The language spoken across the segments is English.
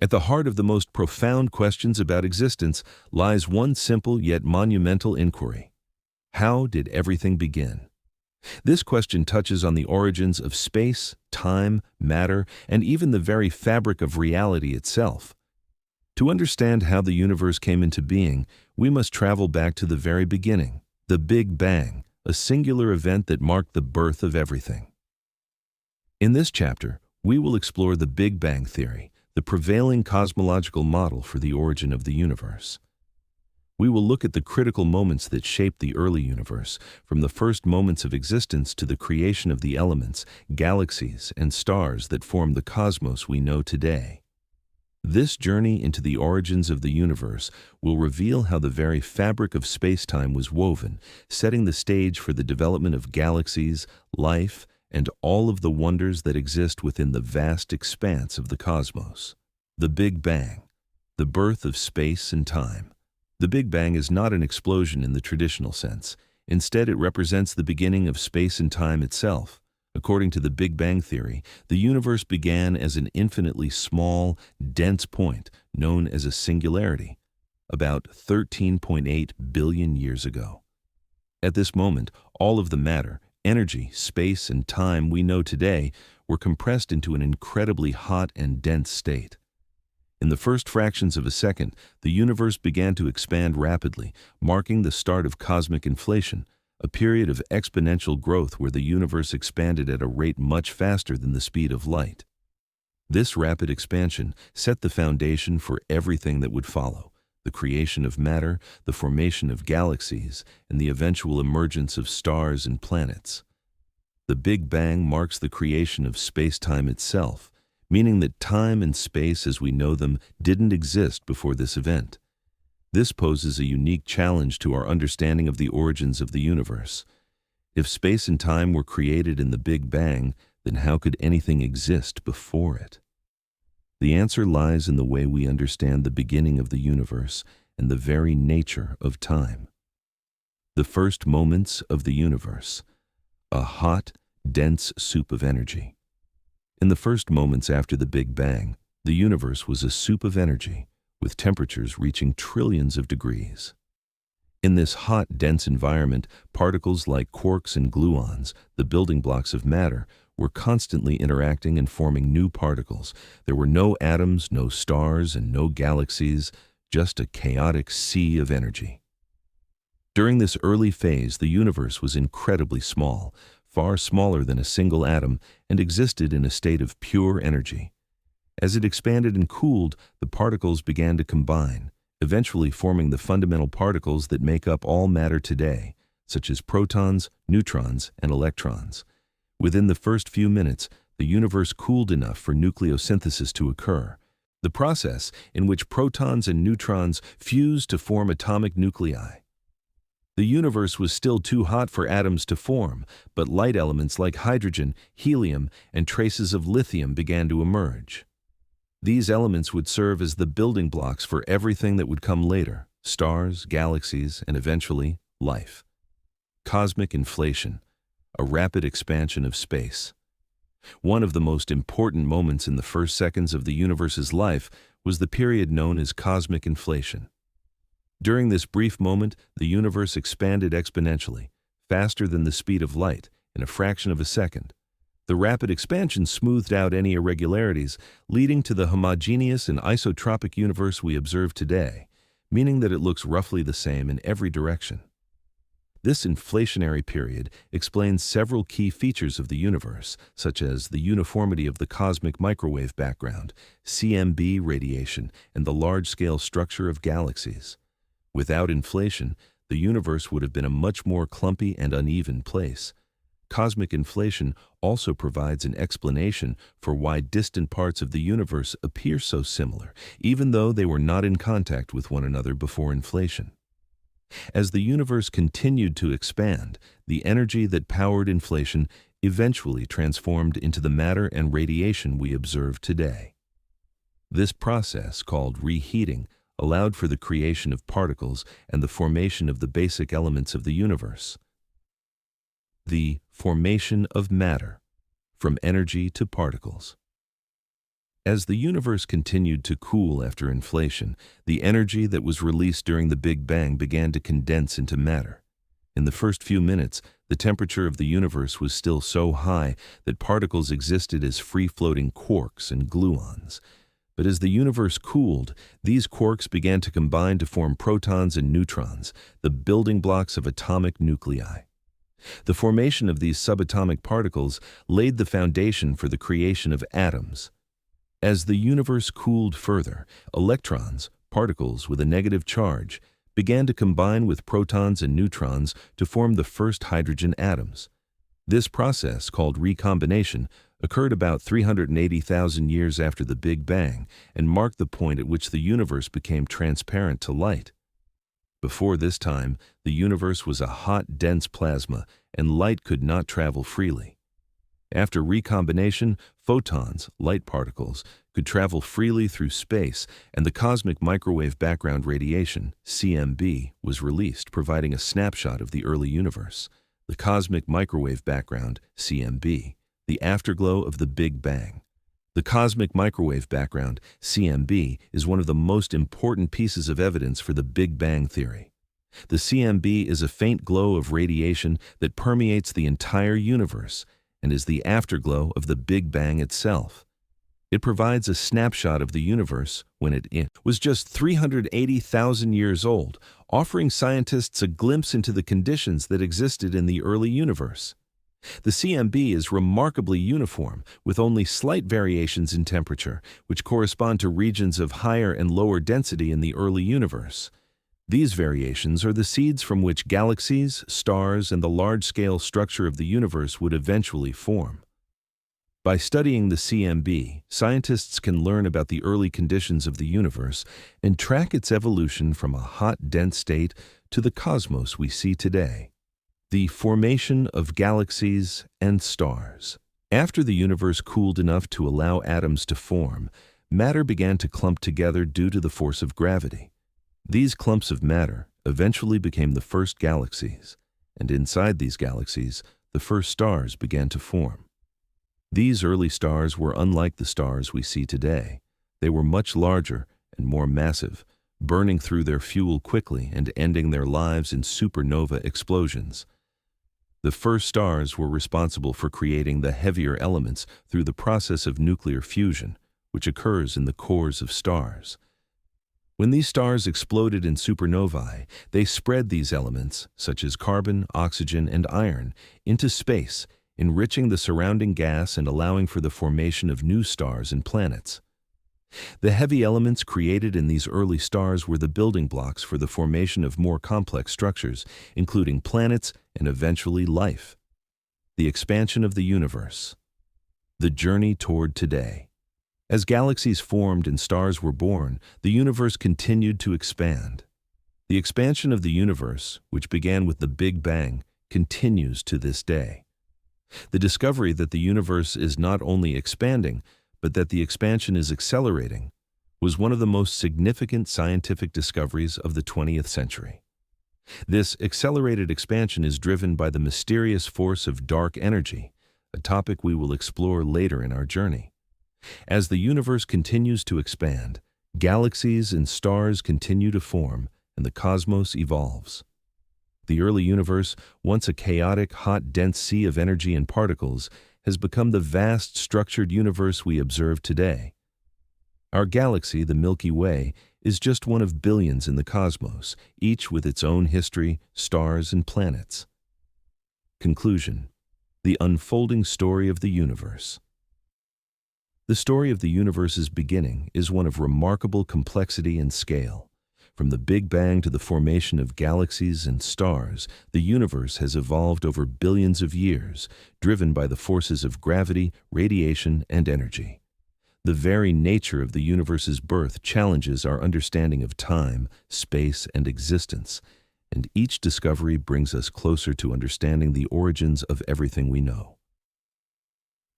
At the heart of the most profound questions about existence lies one simple yet monumental inquiry. How did everything begin? This question touches on the origins of space, time, matter, and even the very fabric of reality itself. To understand how the universe came into being, we must travel back to the very beginning, the Big Bang, a singular event that marked the birth of everything. In this chapter, we will explore the Big Bang theory, the prevailing cosmological model for the origin of the universe. We will look at the critical moments that shaped the early universe, from the first moments of existence to the creation of the elements, galaxies, and stars that form the cosmos we know today. This journey into the origins of the universe will reveal how the very fabric of space-time was woven, setting the stage for the development of galaxies, life, and all of the wonders that exist within the vast expanse of the cosmos. The Big Bang, the birth of space and time. The Big Bang is not an explosion in the traditional sense. Instead, it represents the beginning of space and time itself. According to the Big Bang theory, the universe began as an infinitely small, dense point known as a singularity, about 13.8 billion years ago. At this moment, all of the matter, energy, space, and time we know today were compressed into an incredibly hot and dense state. In the first fractions of a second, the universe began to expand rapidly, marking the start of cosmic inflation, a period of exponential growth where the universe expanded at a rate much faster than the speed of light. This rapid expansion set the foundation for everything that would follow: the creation of matter, the formation of galaxies, and the eventual emergence of stars and planets. The Big Bang marks the creation of space-time itself, meaning that time and space as we know them didn't exist before this event. This poses a unique challenge to our understanding of the origins of the universe. If space and time were created in the Big Bang, then how could anything exist before it? The answer lies in the way we understand the beginning of the universe and the very nature of time. The first moments of the universe, a hot, dense soup of energy. In the first moments after the Big Bang, the universe was a soup of energy, with temperatures reaching trillions of degrees. In this hot, dense environment, particles like quarks and gluons, the building blocks of matter, were constantly interacting and forming new particles. There were no atoms, no stars, and no galaxies, just a chaotic sea of energy. During this early phase, the universe was incredibly small, far smaller than a single atom, and existed in a state of pure energy. As it expanded and cooled, the particles began to combine, eventually forming the fundamental particles that make up all matter today, such as protons, neutrons, and electrons. Within the first few minutes, the universe cooled enough for nucleosynthesis to occur, the process in which protons and neutrons fuse to form atomic nuclei. The universe was still too hot for atoms to form, but light elements like hydrogen, helium, and traces of lithium began to emerge. These elements would serve as the building blocks for everything that would come later: stars, galaxies, and eventually, life. Cosmic inflation, a rapid expansion of space. One of the most important moments in the first seconds of the universe's life was the period known as cosmic inflation. During this brief moment, the universe expanded exponentially, faster than the speed of light, in a fraction of a second. The rapid expansion smoothed out any irregularities, leading to the homogeneous and isotropic universe we observe today, meaning that it looks roughly the same in every direction. This inflationary period explains several key features of the universe, such as the uniformity of the cosmic microwave background, CMB radiation, and the large-scale structure of galaxies. Without inflation, the universe would have been a much more clumpy and uneven place. Cosmic inflation also provides an explanation for why distant parts of the universe appear so similar, even though they were not in contact with one another before inflation. As the universe continued to expand, the energy that powered inflation eventually transformed into the matter and radiation we observe today. This process, called reheating, allowed for the creation of particles and the formation of the basic elements of the universe. The formation of matter, from energy to particles. As the universe continued to cool after inflation, the energy that was released during the Big Bang began to condense into matter. In the first few minutes, the temperature of the universe was still so high that particles existed as free-floating quarks and gluons. But as the universe cooled, these quarks began to combine to form protons and neutrons, the building blocks of atomic nuclei. The formation of these subatomic particles laid the foundation for the creation of atoms. As the universe cooled further, electrons, particles with a negative charge, began to combine with protons and neutrons to form the first hydrogen atoms. This process, called recombination, occurred about 380,000 years after the Big Bang and marked the point at which the universe became transparent to light. Before this time, the universe was a hot, dense plasma, and light could not travel freely. After recombination, photons, light particles, could travel freely through space, and the cosmic microwave background radiation, CMB, was released, providing a snapshot of the early universe. The cosmic microwave background, CMB, the afterglow of the Big Bang. The cosmic microwave background, CMB, is one of the most important pieces of evidence for the Big Bang theory. The CMB is a faint glow of radiation that permeates the entire universe and is the afterglow of the Big Bang itself. It provides a snapshot of the universe when it was just 380,000 years old, offering scientists a glimpse into the conditions that existed in the early universe. The CMB is remarkably uniform, with only slight variations in temperature, which correspond to regions of higher and lower density in the early universe. These variations are the seeds from which galaxies, stars, and the large-scale structure of the universe would eventually form. By studying the CMB, scientists can learn about the early conditions of the universe and track its evolution from a hot, dense state to the cosmos we see today. The formation of galaxies and stars. After the universe cooled enough to allow atoms to form, matter began to clump together due to the force of gravity. These clumps of matter eventually became the first galaxies, and inside these galaxies, the first stars began to form. These early stars were unlike the stars we see today. They were much larger and more massive, burning through their fuel quickly and ending their lives in supernova explosions. The first stars were responsible for creating the heavier elements through the process of nuclear fusion, which occurs in the cores of stars. When these stars exploded in supernovae, they spread these elements, such as carbon, oxygen, and iron, into space, enriching the surrounding gas and allowing for the formation of new stars and planets. The heavy elements created in these early stars were the building blocks for the formation of more complex structures, including planets and eventually life. The expansion of the universe. The journey toward today. As galaxies formed and stars were born, the universe continued to expand. The expansion of the universe, which began with the Big Bang, continues to this day. The discovery that the universe is not only expanding, but that the expansion is accelerating, was one of the most significant scientific discoveries of the 20th century. This accelerated expansion is driven by the mysterious force of dark energy, a topic we will explore later in our journey. As the universe continues to expand, galaxies and stars continue to form, and the cosmos evolves. The early universe, once a chaotic, hot, dense sea of energy and particles, has become the vast, structured universe we observe today. Our galaxy, the Milky Way, is just one of billions in the cosmos, each with its own history, stars, and planets. Conclusion: the unfolding story of the universe. The story of the universe's beginning is one of remarkable complexity and scale. From the Big Bang to the formation of galaxies and stars, the universe has evolved over billions of years, driven by the forces of gravity, radiation, and energy. The very nature of the universe's birth challenges our understanding of time, space, and existence, and each discovery brings us closer to understanding the origins of everything we know.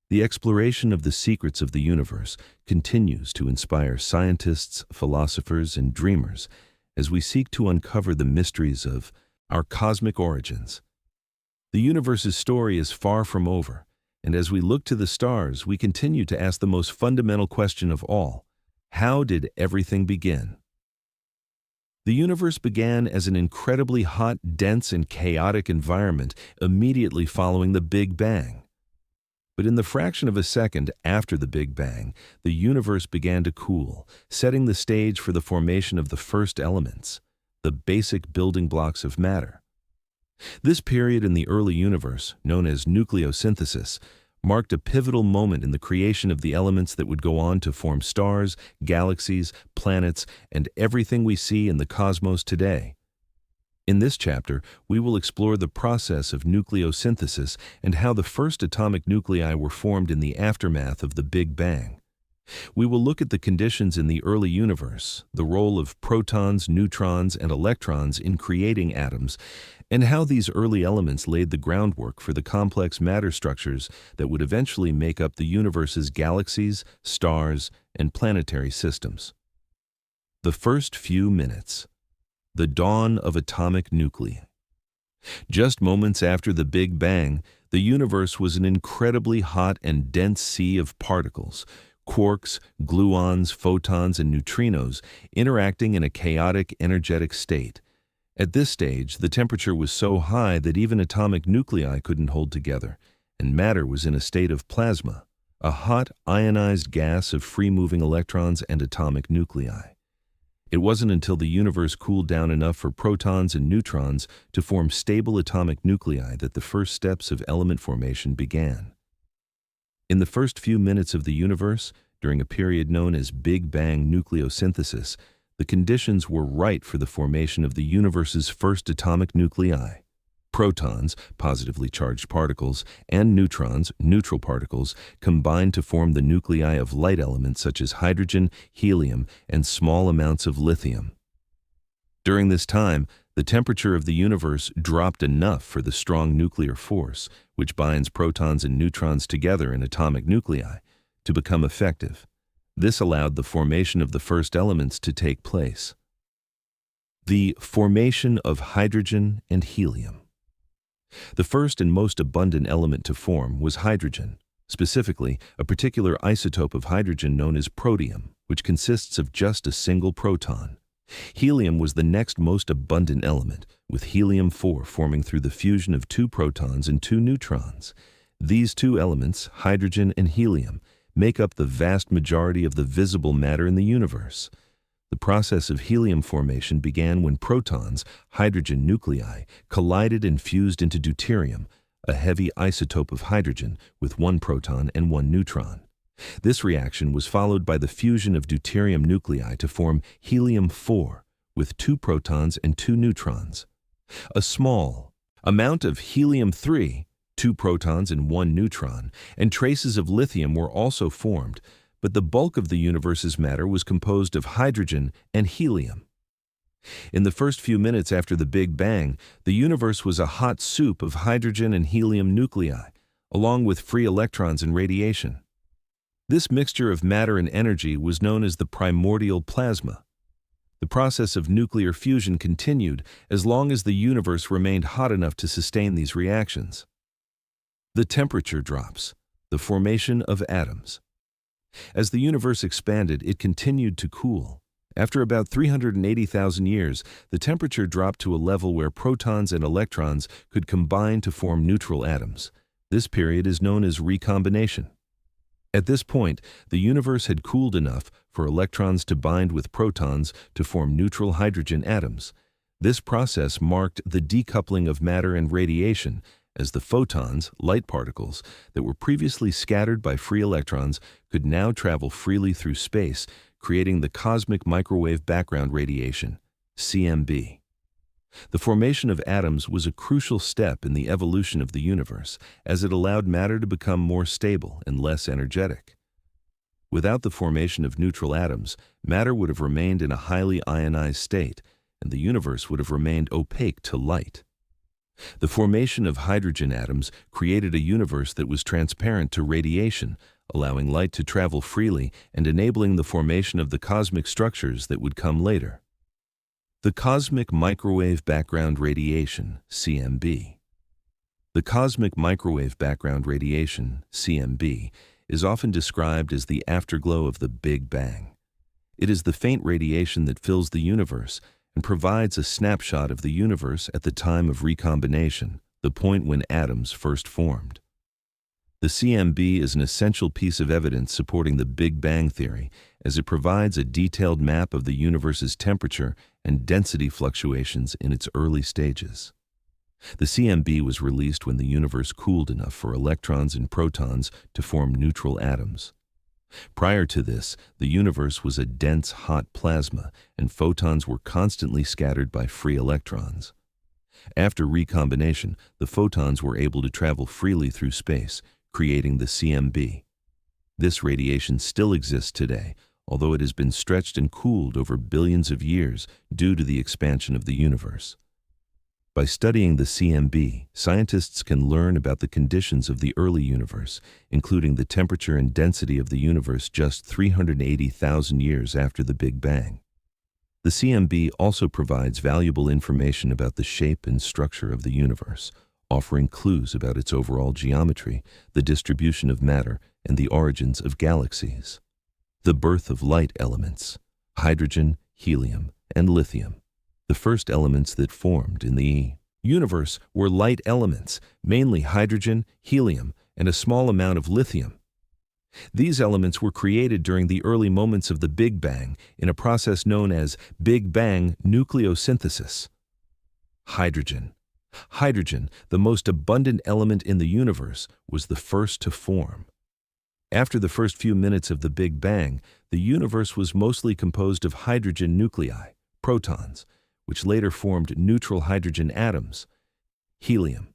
The exploration of the secrets of the universe continues to inspire scientists, philosophers, and dreamers as we seek to uncover the mysteries of our cosmic origins. The universe's story is far from over, And as we look to the stars, we continue to ask the most fundamental question of all: how did everything begin? The universe began as an incredibly hot, dense, and chaotic environment immediately following the Big Bang. But in the fraction of a second after the Big Bang, the universe began to cool, setting the stage for the formation of the first elements, the basic building blocks of matter. This period in the early universe, known as nucleosynthesis, marked a pivotal moment in the creation of the elements that would go on to form stars, galaxies, planets, and everything we see in the cosmos today. In this chapter, we will explore the process of nucleosynthesis and how the first atomic nuclei were formed in the aftermath of the Big Bang. We will look at the conditions in the early universe, the role of protons, neutrons, and electrons in creating atoms, and how these early elements laid the groundwork for the complex matter structures that would eventually make up the universe's galaxies, stars, and planetary systems. The first few minutes. The dawn of atomic nuclei. Just moments after the Big Bang, the universe was an incredibly hot and dense sea of particles, quarks, gluons, photons, and neutrinos interacting in a chaotic, energetic state. At this stage, the temperature was so high that even atomic nuclei couldn't hold together, and matter was in a state of plasma, a hot, ionized gas of free-moving electrons and atomic nuclei. It wasn't until the universe cooled down enough for protons and neutrons to form stable atomic nuclei that the first steps of element formation began. In the first few minutes of the universe, during a period known as Big Bang nucleosynthesis, the conditions were right for the formation of the universe's first atomic nuclei. Protons, positively charged particles, and neutrons, neutral particles, combined to form the nuclei of light elements such as hydrogen, helium, and small amounts of lithium. During this time, the temperature of the universe dropped enough for the strong nuclear force, which binds protons and neutrons together in atomic nuclei, to become effective. This allowed the formation of the first elements to take place. The formation of hydrogen and helium. The first and most abundant element to form was hydrogen, specifically a particular isotope of hydrogen known as protium, which consists of just a single proton. Helium was the next most abundant element, with helium-4 forming through the fusion of 2 protons and 2 neutrons. These two elements, hydrogen and helium, make up the vast majority of the visible matter in the universe. The process of helium formation began when protons, hydrogen nuclei, collided and fused into deuterium, a heavy isotope of hydrogen with 1 proton and 1 neutron. This reaction was followed by the fusion of deuterium nuclei to form helium-4 with 2 protons and 2 neutrons. A small amount of helium-3, 2 protons and 1 neutron, and traces of lithium were also formed, but the bulk of the universe's matter was composed of hydrogen and helium. In the first few minutes after the Big Bang, the universe was a hot soup of hydrogen and helium nuclei, along with free electrons and radiation. This mixture of matter and energy was known as the primordial plasma. The process of nuclear fusion continued as long as the universe remained hot enough to sustain these reactions. The temperature drops, the formation of atoms. As the universe expanded, it continued to cool. After about 380,000 years, the temperature dropped to a level where protons and electrons could combine to form neutral atoms. This period is known as recombination. At this point, the universe had cooled enough for electrons to bind with protons to form neutral hydrogen atoms. This process marked the decoupling of matter and radiation, as the photons, light particles, that were previously scattered by free electrons could now travel freely through space, creating the cosmic microwave background radiation, CMB. The formation of atoms was a crucial step in the evolution of the universe, as it allowed matter to become more stable and less energetic. Without the formation of neutral atoms, matter would have remained in a highly ionized state, and the universe would have remained opaque to light. The formation of hydrogen atoms created a universe that was transparent to radiation, allowing light to travel freely and enabling the formation of the cosmic structures that would come later. The cosmic microwave background radiation, CMB. The cosmic microwave background radiation, CMB, is often described as the afterglow of the Big Bang. It is the faint radiation that fills the universe and provides a snapshot of the universe at the time of recombination, the point when atoms first formed. The CMB is an essential piece of evidence supporting the Big Bang theory, as it provides a detailed map of the universe's temperature and density fluctuations in its early stages. The CMB was released when the universe cooled enough for electrons and protons to form neutral atoms. Prior to this, the universe was a dense, hot plasma, and photons were constantly scattered by free electrons. After recombination, the photons were able to travel freely through space, creating the CMB. This radiation still exists today, although it has been stretched and cooled over billions of years due to the expansion of the universe. By studying the CMB, scientists can learn about the conditions of the early universe, including the temperature and density of the universe just 380,000 years after the Big Bang. The CMB also provides valuable information about the shape and structure of the universe, offering clues about its overall geometry, the distribution of matter, and the origins of galaxies. The birth of light elements, hydrogen, helium, and lithium. The first elements that formed in the universe were light elements, mainly hydrogen, helium, and a small amount of lithium. These elements were created during the early moments of the Big Bang in a process known as Big Bang nucleosynthesis. Hydrogen. Hydrogen, the most abundant element in the universe, was the first to form. After the first few minutes of the Big Bang, the universe was mostly composed of hydrogen nuclei, protons, which later formed neutral hydrogen atoms. Helium.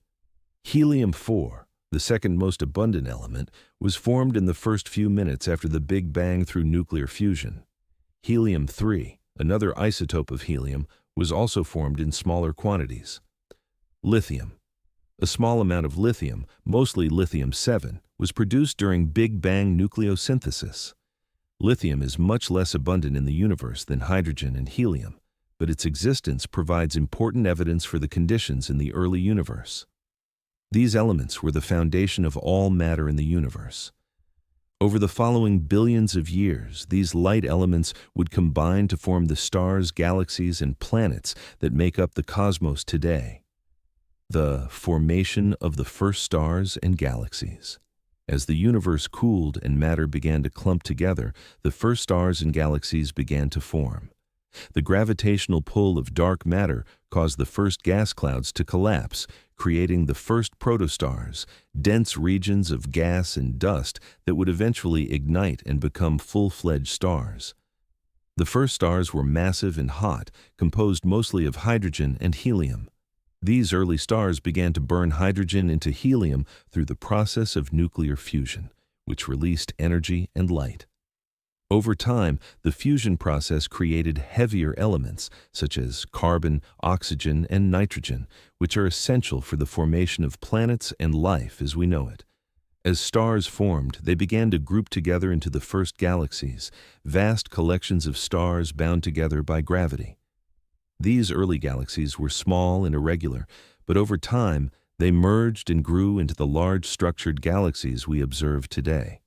Helium-4, the second most abundant element, was formed in the first few minutes after the Big Bang through nuclear fusion. Helium-3, another isotope of helium, was also formed in smaller quantities. Lithium. A small amount of lithium, mostly lithium-7, was produced during Big Bang nucleosynthesis. Lithium is much less abundant in the universe than hydrogen and helium, but its existence provides important evidence for the conditions in the early universe. These elements were the foundation of all matter in the universe. Over the following billions of years, these light elements would combine to form the stars, galaxies, and planets that make up the cosmos today. The formation of the first stars and galaxies. As the universe cooled and matter began to clump together, the first stars and galaxies began to form. The gravitational pull of dark matter caused the first gas clouds to collapse, creating the first protostars, dense regions of gas and dust that would eventually ignite and become full-fledged stars. The first stars were massive and hot, composed mostly of hydrogen and helium. These early stars began to burn hydrogen into helium through the process of nuclear fusion, which released energy and light. Over time, the fusion process created heavier elements, such as carbon, oxygen, and nitrogen, which are essential for the formation of planets and life as we know it. As stars formed, they began to group together into the first galaxies, vast collections of stars bound together by gravity. These early galaxies were small and irregular, but over time, they merged and grew into the large structured galaxies we observe today.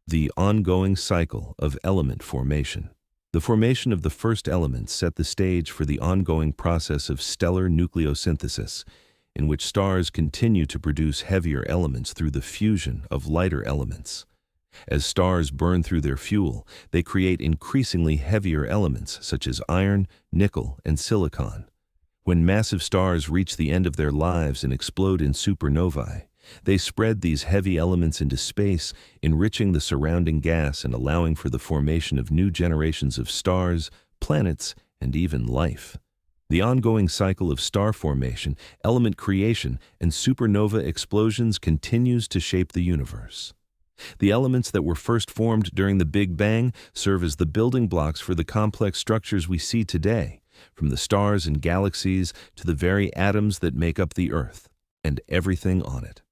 The ongoing cycle of element formation. The formation of the first elements set the stage for the ongoing process of stellar nucleosynthesis, in which stars continue to produce heavier elements through the fusion of lighter elements. As stars burn through their fuel, they create increasingly heavier elements such as iron, nickel, and silicon. When massive stars reach the end of their lives and explode in supernovae, they spread these heavy elements into space, enriching the surrounding gas and allowing for the formation of new generations of stars, planets, and even life. The ongoing cycle of star formation, element creation, and supernova explosions continues to shape the universe. The elements that were first formed during the Big Bang serve as the building blocks for the complex structures we see today, from the stars and galaxies to the very atoms that make up the Earth, and everything on it.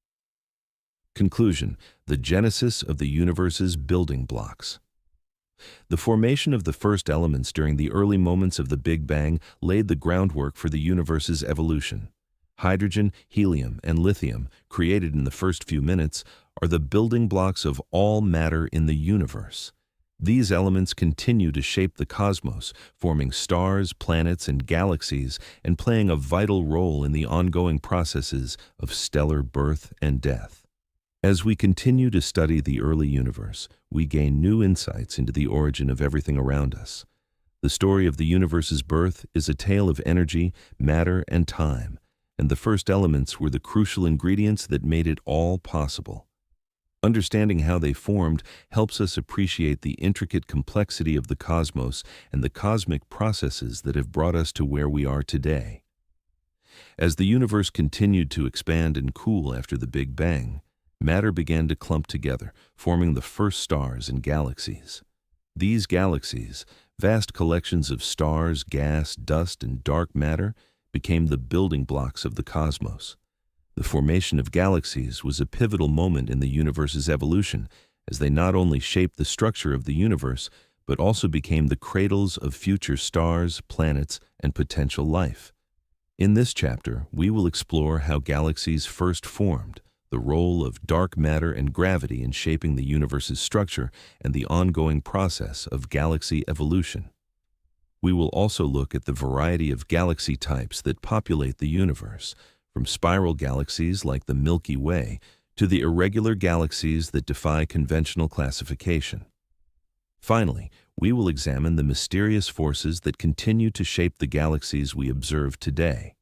Conclusion: the genesis of the universe's building blocks. The formation of the first elements during the early moments of the Big Bang laid the groundwork for the universe's evolution. Hydrogen, helium, and lithium, created in the first few minutes, are the building blocks of all matter in the universe. These elements continue to shape the cosmos, forming stars, planets, and galaxies, and playing a vital role in the ongoing processes of stellar birth and death. As we continue to study the early universe, we gain new insights into the origin of everything around us. The story of the universe's birth is a tale of energy, matter, and time, and the first elements were the crucial ingredients that made it all possible. Understanding how they formed helps us appreciate the intricate complexity of the cosmos and the cosmic processes that have brought us to where we are today. As the universe continued to expand and cool after the Big Bang, matter began to clump together, forming the first stars and galaxies. These galaxies, vast collections of stars, gas, dust, and dark matter, became the building blocks of the cosmos. The formation of galaxies was a pivotal moment in the universe's evolution, as they not only shaped the structure of the universe, but also became the cradles of future stars, planets, and potential life. In this chapter, we will explore how galaxies first formed, the role of dark matter and gravity in shaping the universe's structure, and the ongoing process of galaxy evolution. We will also look at the variety of galaxy types that populate the universe, from spiral galaxies like the Milky Way to the irregular galaxies that defy conventional classification. Finally, we will examine the mysterious forces that continue to shape the galaxies we observe today.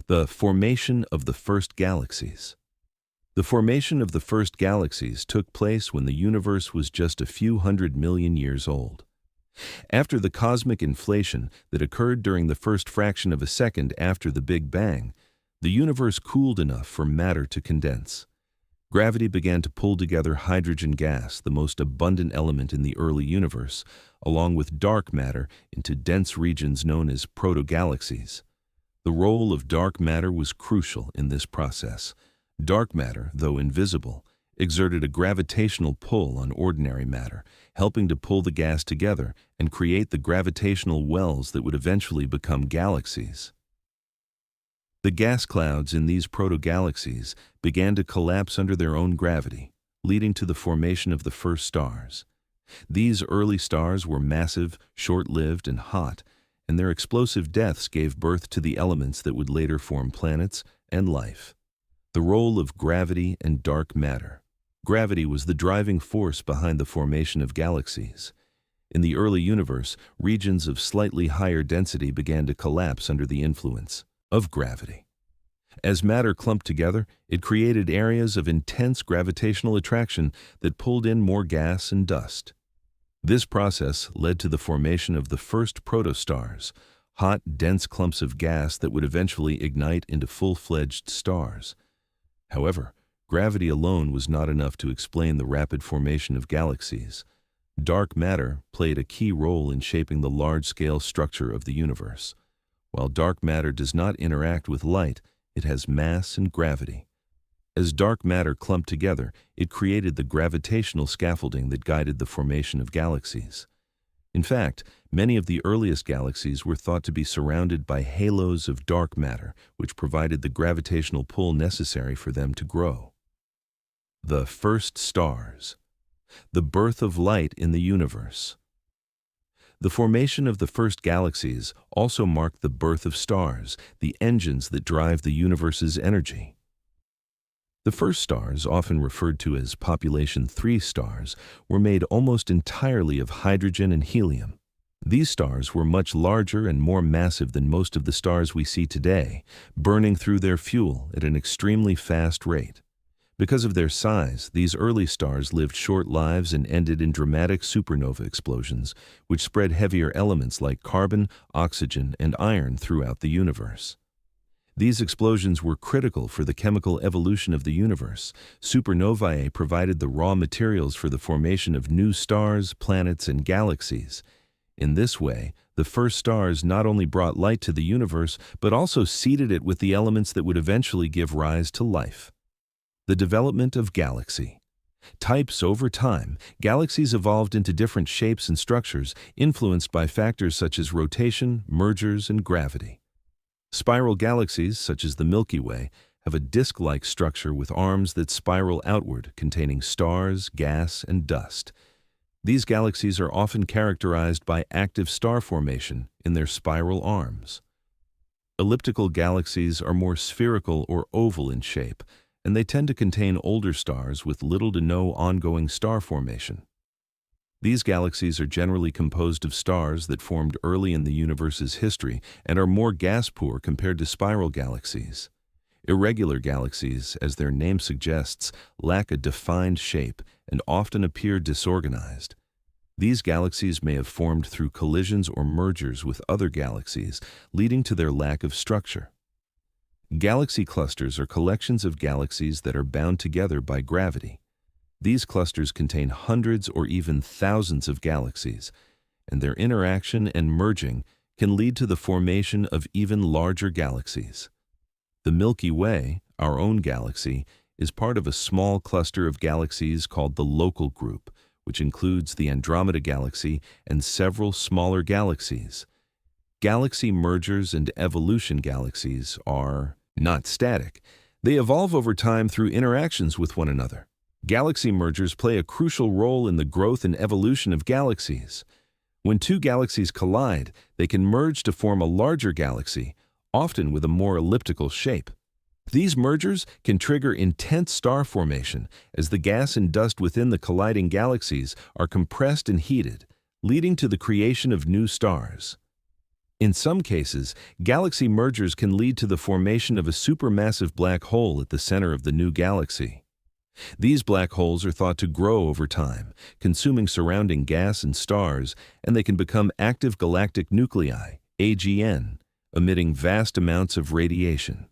The formation of the first galaxies. The formation of the first galaxies took place when the universe was just a few 100 million years old. After the cosmic inflation that occurred during the first fraction of a second after the Big Bang, the universe cooled enough for matter to condense. Gravity began to pull together hydrogen gas, the most abundant element in the early universe, along with dark matter into dense regions known as protogalaxies. The role of dark matter was crucial in this process. Dark matter, though invisible, exerted a gravitational pull on ordinary matter, helping to pull the gas together and create the gravitational wells that would eventually become galaxies. The gas clouds in these protogalaxies began to collapse under their own gravity, leading to the formation of the first stars. These early stars were massive, short-lived, and hot, and their explosive deaths gave birth to the elements that would later form planets and life. The role of gravity and dark matter. Gravity was the driving force behind the formation of galaxies. In the early universe, regions of slightly higher density began to collapse under the influence of gravity. As matter clumped together, it created areas of intense gravitational attraction that pulled in more gas and dust. This process led to the formation of the first protostars, hot, dense clumps of gas that would eventually ignite into full-fledged stars. However, gravity alone was not enough to explain the rapid formation of galaxies. Dark matter played a key role in shaping the large-scale structure of the universe. While dark matter does not interact with light, it has mass and gravity. As dark matter clumped together, it created the gravitational scaffolding that guided the formation of galaxies. In fact, many of the earliest galaxies were thought to be surrounded by halos of dark matter, which provided the gravitational pull necessary for them to grow. The first stars. The birth of light in the universe. The formation of the first galaxies also marked the birth of stars, the engines that drive the universe's energy. The first stars, often referred to as population 3 stars, were made almost entirely of hydrogen and helium. These stars were much larger and more massive than most of the stars we see today, burning through their fuel at an extremely fast rate. Because of their size, these early stars lived short lives and ended in dramatic supernova explosions, which spread heavier elements like carbon, oxygen, and iron throughout the universe. These explosions were critical for the chemical evolution of the universe. Supernovae provided the raw materials for the formation of new stars, planets, and galaxies. In this way, the first stars not only brought light to the universe, but also seeded it with the elements that would eventually give rise to life. The development of galaxy. Types over time, galaxies evolved into different shapes and structures, influenced by factors such as rotation, mergers, and gravity. Spiral galaxies, such as the Milky Way, have a disk-like structure with arms that spiral outward, containing stars, gas, and dust. These galaxies are often characterized by active star formation in their spiral arms. Elliptical galaxies are more spherical or oval in shape, and they tend to contain older stars with little to no ongoing star formation. These galaxies are generally composed of stars that formed early in the universe's history and are more gas-poor compared to spiral galaxies. Irregular galaxies, as their name suggests, lack a defined shape and often appear disorganized. These galaxies may have formed through collisions or mergers with other galaxies, leading to their lack of structure. Galaxy clusters are collections of galaxies that are bound together by gravity. These clusters contain hundreds or even thousands of galaxies, and their interaction and merging can lead to the formation of even larger galaxies. The Milky Way, our own galaxy, is part of a small cluster of galaxies called the Local Group, which includes the Andromeda Galaxy and several smaller galaxies. Galaxy mergers and evolution galaxies are not static. They evolve over time through interactions with one another. Galaxy mergers play a crucial role in the growth and evolution of galaxies. When two galaxies collide, they can merge to form a larger galaxy, often with a more elliptical shape. These mergers can trigger intense star formation as the gas and dust within the colliding galaxies are compressed and heated, leading to the creation of new stars. In some cases, galaxy mergers can lead to the formation of a supermassive black hole at the center of the new galaxy. These black holes are thought to grow over time, consuming surrounding gas and stars, and they can become active galactic nuclei, AGN, emitting vast amounts of radiation.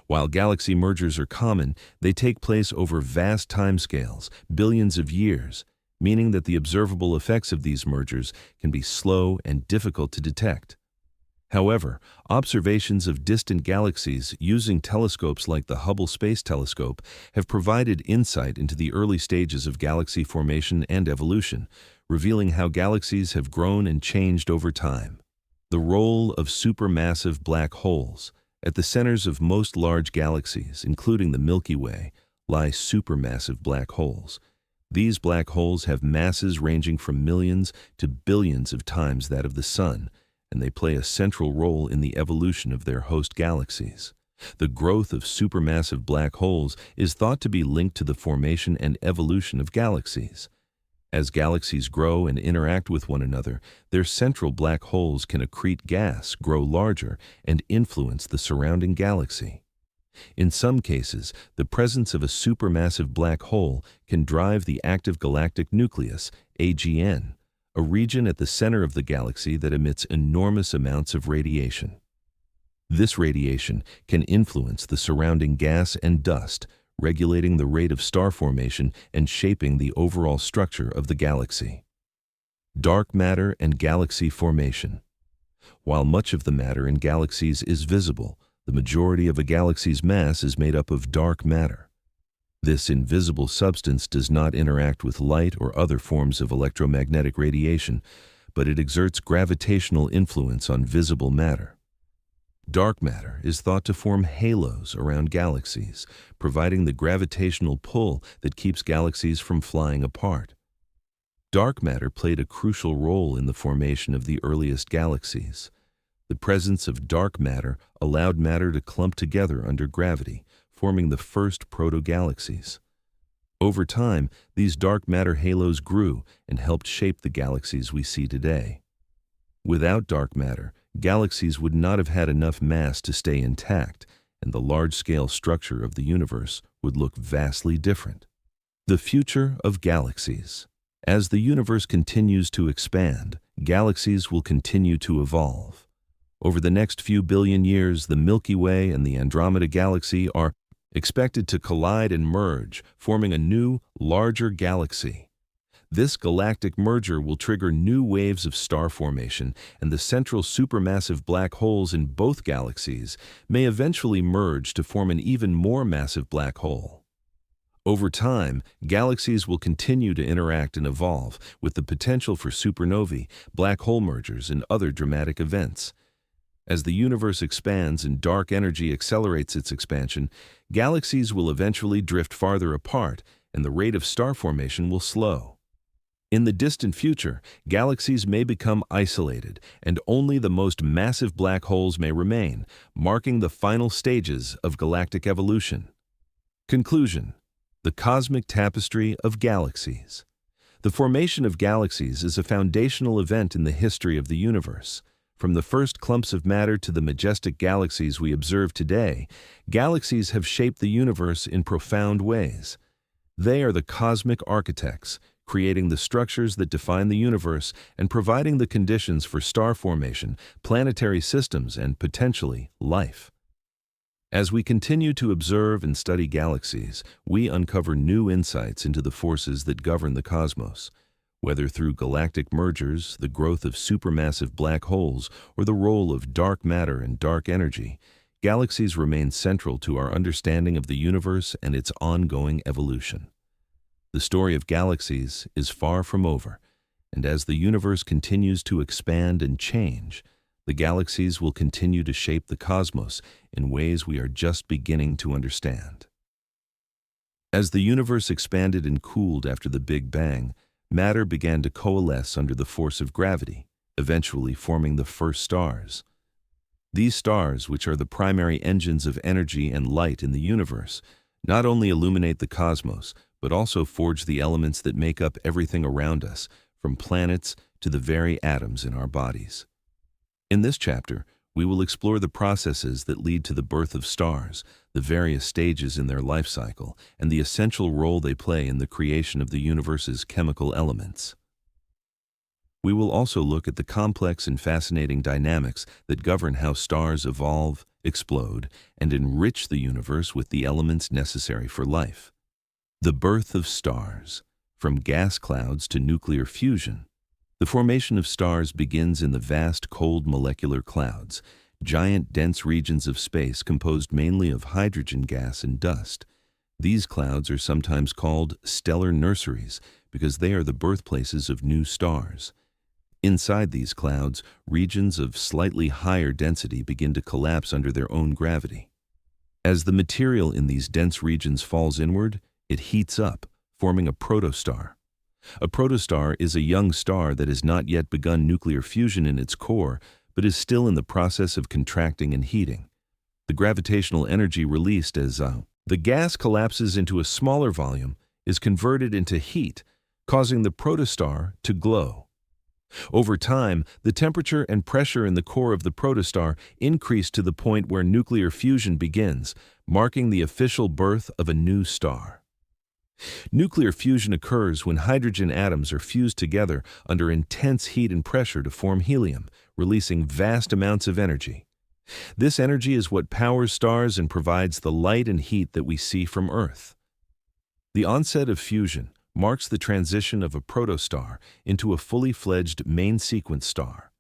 While galaxy mergers are common, they take place over vast timescales, billions of years, meaning that the observable effects of these mergers can be slow and difficult to detect. However, observations of distant galaxies using telescopes like the Hubble Space Telescope have provided insight into the early stages of galaxy formation and evolution, revealing how galaxies have grown and changed over time. The role of supermassive black holes. At the centers of most large galaxies, including the Milky Way, lie supermassive black holes. These black holes have masses ranging from millions to billions of times that of the Sun, and they play a central role in the evolution of their host galaxies. The growth of supermassive black holes is thought to be linked to the formation and evolution of galaxies. As galaxies grow and interact with one another, their central black holes can accrete gas, grow larger, and influence the surrounding galaxy. In some cases, the presence of a supermassive black hole can drive the active galactic nucleus, AGN, a region at the center of the galaxy that emits enormous amounts of radiation. This radiation can influence the surrounding gas and dust, regulating the rate of star formation and shaping the overall structure of the galaxy. Dark matter and galaxy formation. While much of the matter in galaxies is visible, the majority of a galaxy's mass is made up of dark matter. This invisible substance does not interact with light or other forms of electromagnetic radiation, but it exerts gravitational influence on visible matter. Dark matter is thought to form halos around galaxies, providing the gravitational pull that keeps galaxies from flying apart. Dark matter played a crucial role in the formation of the earliest galaxies. The presence of dark matter allowed matter to clump together under gravity, forming the first proto-galaxies. Over time, these dark matter halos grew and helped shape the galaxies we see today. Without dark matter, galaxies would not have had enough mass to stay intact, and the large-scale structure of the universe would look vastly different. The future of galaxies. As the universe continues to expand, galaxies will continue to evolve. Over the next few billion years, the Milky Way and the Andromeda Galaxy are expected to collide and merge, forming a new, larger galaxy. This galactic merger will trigger new waves of star formation, and the central supermassive black holes in both galaxies may eventually merge to form an even more massive black hole. Over time, galaxies will continue to interact and evolve, with the potential for supernovae, black hole mergers, and other dramatic events. As the universe expands and dark energy accelerates its expansion, galaxies will eventually drift farther apart and the rate of star formation will slow. In the distant future, galaxies may become isolated and only the most massive black holes may remain, marking the final stages of galactic evolution. Conclusion: the cosmic tapestry of galaxies. The formation of galaxies is a foundational event in the history of the universe. From the first clumps of matter to the majestic galaxies we observe today, galaxies have shaped the universe in profound ways. They are the cosmic architects, creating the structures that define the universe and providing the conditions for star formation, planetary systems, and potentially life. As we continue to observe and study galaxies, we uncover new insights into the forces that govern the cosmos. Whether through galactic mergers, the growth of supermassive black holes, or the role of dark matter and dark energy, galaxies remain central to our understanding of the universe and its ongoing evolution. The story of galaxies is far from over, and as the universe continues to expand and change, the galaxies will continue to shape the cosmos in ways we are just beginning to understand. As the universe expanded and cooled after the Big Bang, matter began to coalesce under the force of gravity, eventually forming the first stars. These stars, which are the primary engines of energy and light in the universe, not only illuminate the cosmos, but also forge the elements that make up everything around us, from planets to the very atoms in our bodies. In this chapter, we will explore the processes that lead to the birth of stars, the various stages in their life cycle, and the essential role they play in the creation of the universe's chemical elements. We will also look at the complex and fascinating dynamics that govern how stars evolve, explode, and enrich the universe with the elements necessary for life. The birth of stars. From gas clouds to nuclear fusion, the formation of stars begins in the vast cold molecular clouds, giant dense regions of space composed mainly of hydrogen gas and dust. These clouds are sometimes called stellar nurseries because they are the birthplaces of new stars. Inside these clouds, regions of slightly higher density begin to collapse under their own gravity. As the material in these dense regions falls inward, it heats up, forming a protostar. A protostar is a young star that has not yet begun nuclear fusion in its core, but is still in the process of contracting and heating. The gravitational energy released as the gas collapses into a smaller volume is converted into heat, causing the protostar to glow. Over time, the temperature and pressure in the core of the protostar increase to the point where nuclear fusion begins, marking the official birth of a new star. Nuclear fusion occurs when hydrogen atoms are fused together under intense heat and pressure to form helium, releasing vast amounts of energy. This energy is what powers stars and provides the light and heat that we see from Earth. The onset of fusion marks the transition of a protostar into a fully fledged main sequence star.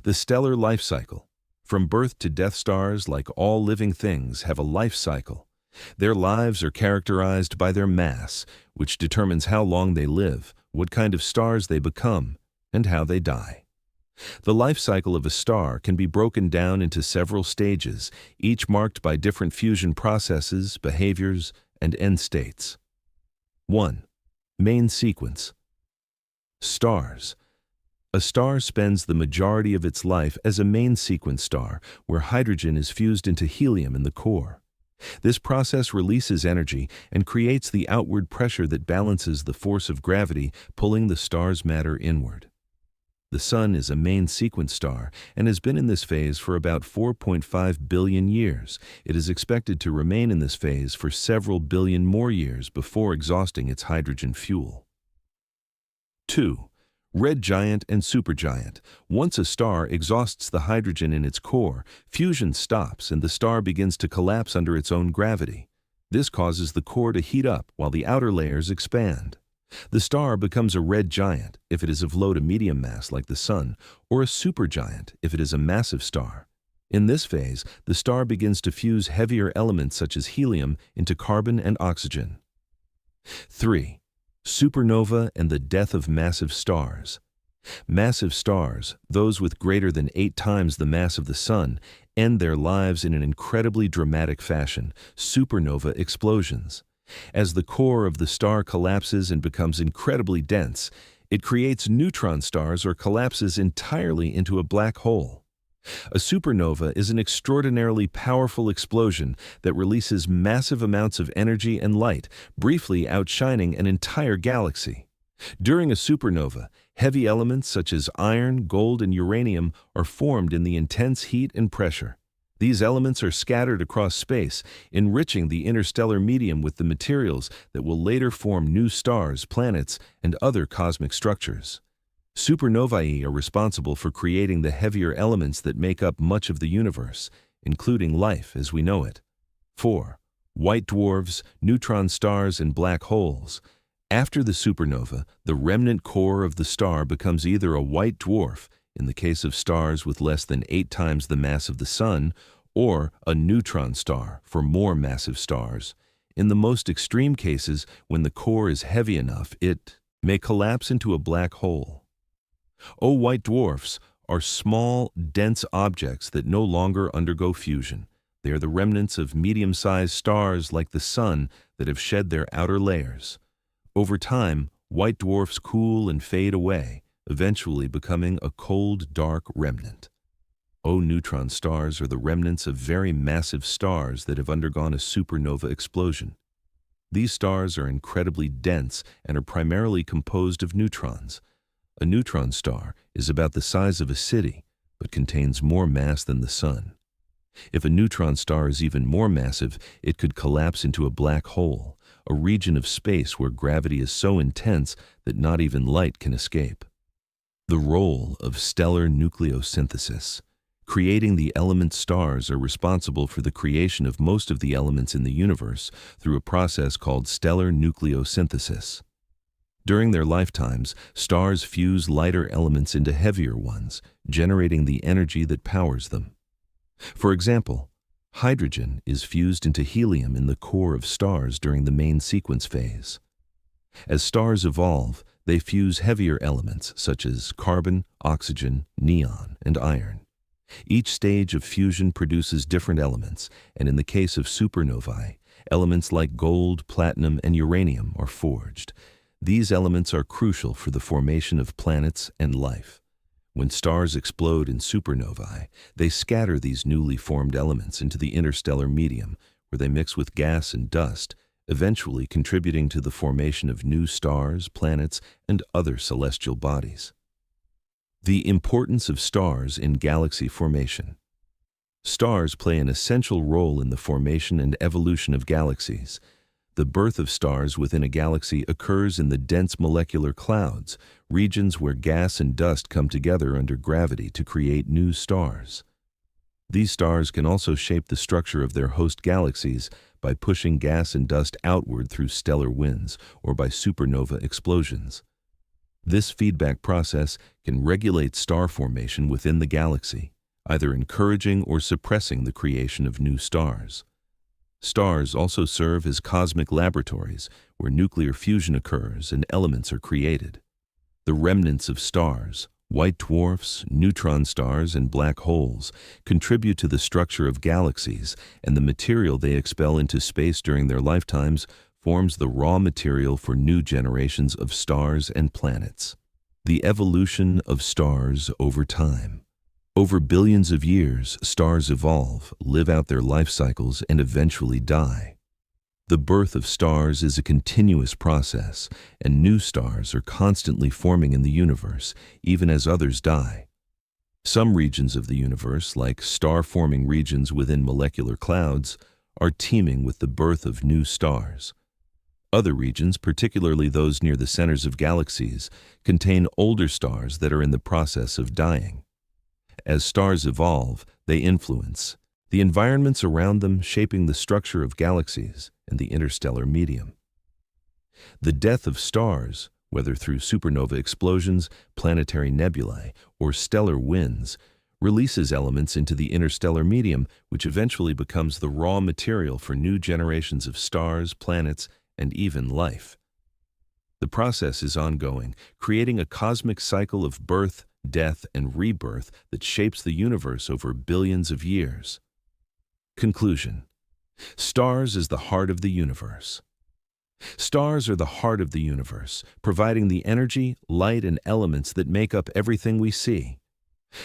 The stellar life cycle. From birth to death, stars, like all living things, have a life cycle. Their lives are characterized by their mass, which determines how long they live, what kind of stars they become, and how they die. The life cycle of a star can be broken down into several stages, each marked by different fusion processes, behaviors, and end states. 1. Main sequence. Stars. A star spends the majority of its life as a main sequence star, where hydrogen is fused into helium in the core. This process releases energy and creates the outward pressure that balances the force of gravity, pulling the star's matter inward. The Sun is a main sequence star and has been in this phase for about 4.5 billion years. It is expected to remain in this phase for several billion more years before exhausting its hydrogen fuel. 2. Red giant and supergiant. Once a star exhausts the hydrogen in its core, fusion stops and the star begins to collapse under its own gravity. This causes the core to heat up while the outer layers expand. The star becomes a red giant if it is of low to medium mass like the Sun, or a supergiant if it is a massive star. In this phase, the star begins to fuse heavier elements such as helium into carbon and oxygen. 3. Supernova and the death of massive stars. Massive stars, those with greater than 8 times the mass of the Sun, end their lives in an incredibly dramatic fashion, supernova explosions. As the core of the star collapses and becomes incredibly dense, it creates neutron stars or collapses entirely into a black hole. A supernova is an extraordinarily powerful explosion that releases massive amounts of energy and light, briefly outshining an entire galaxy. During a supernova, heavy elements such as iron, gold, and uranium are formed in the intense heat and pressure. These elements are scattered across space, enriching the interstellar medium with the materials that will later form new stars, planets, and other cosmic structures. Supernovae are responsible for creating the heavier elements that make up much of the universe, including life as we know it. 4. White dwarfs, neutron stars, and black holes. After the supernova, the remnant core of the star becomes either a white dwarf, in the case of stars with less than 8 times the mass of the Sun, or a neutron star for more massive stars. In the most extreme cases, when the core is heavy enough, it may collapse into a black hole. White dwarfs are small, dense objects that no longer undergo fusion. They are the remnants of medium-sized stars like the Sun that have shed their outer layers. Over time, white dwarfs cool and fade away, eventually becoming a cold, dark remnant. Neutron stars are the remnants of very massive stars that have undergone a supernova explosion. These stars are incredibly dense and are primarily composed of neutrons. A neutron star is about the size of a city, but contains more mass than the Sun. If a neutron star is even more massive, it could collapse into a black hole, a region of space where gravity is so intense that not even light can escape. The role of stellar nucleosynthesis. Creating the element stars are responsible for the creation of most of the elements in the universe through a process called stellar nucleosynthesis. During their lifetimes, stars fuse lighter elements into heavier ones, generating the energy that powers them. For example, hydrogen is fused into helium in the core of stars during the main sequence phase. As stars evolve, they fuse heavier elements such as carbon, oxygen, neon, and iron. Each stage of fusion produces different elements, and in the case of supernovae, elements like gold, platinum, and uranium are forged. These elements are crucial for the formation of planets and life. When stars explode in supernovae, they scatter these newly formed elements into the interstellar medium, where they mix with gas and dust, eventually contributing to the formation of new stars, planets, and other celestial bodies. The importance of stars in galaxy formation. Stars play an essential role in the formation and evolution of galaxies. The birth of stars within a galaxy occurs in the dense molecular clouds, regions where gas and dust come together under gravity to create new stars. These stars can also shape the structure of their host galaxies by pushing gas and dust outward through stellar winds or by supernova explosions. This feedback process can regulate star formation within the galaxy, either encouraging or suppressing the creation of new stars. Stars also serve as cosmic laboratories where nuclear fusion occurs and elements are created. The remnants of stars, white dwarfs, neutron stars, and black holes contribute to the structure of galaxies, and the material they expel into space during their lifetimes forms the raw material for new generations of stars and planets. The evolution of stars over time. Over billions of years, stars evolve, live out their life cycles, and eventually die. The birth of stars is a continuous process, and new stars are constantly forming in the universe, even as others die. Some regions of the universe, like star-forming regions within molecular clouds, are teeming with the birth of new stars. Other regions, particularly those near the centers of galaxies, contain older stars that are in the process of dying. As stars evolve, they influence the environments around them, shaping the structure of galaxies and the interstellar medium. The death of stars, whether through supernova explosions, planetary nebulae, or stellar winds, releases elements into the interstellar medium, which eventually becomes the raw material for new generations of stars, planets, and even life. The process is ongoing, creating a cosmic cycle of birth, death, and rebirth that shapes the universe over billions of years. Conclusion. Stars is the heart of the universe. Stars are the heart of the universe, providing the energy, light, and elements that make up everything we see.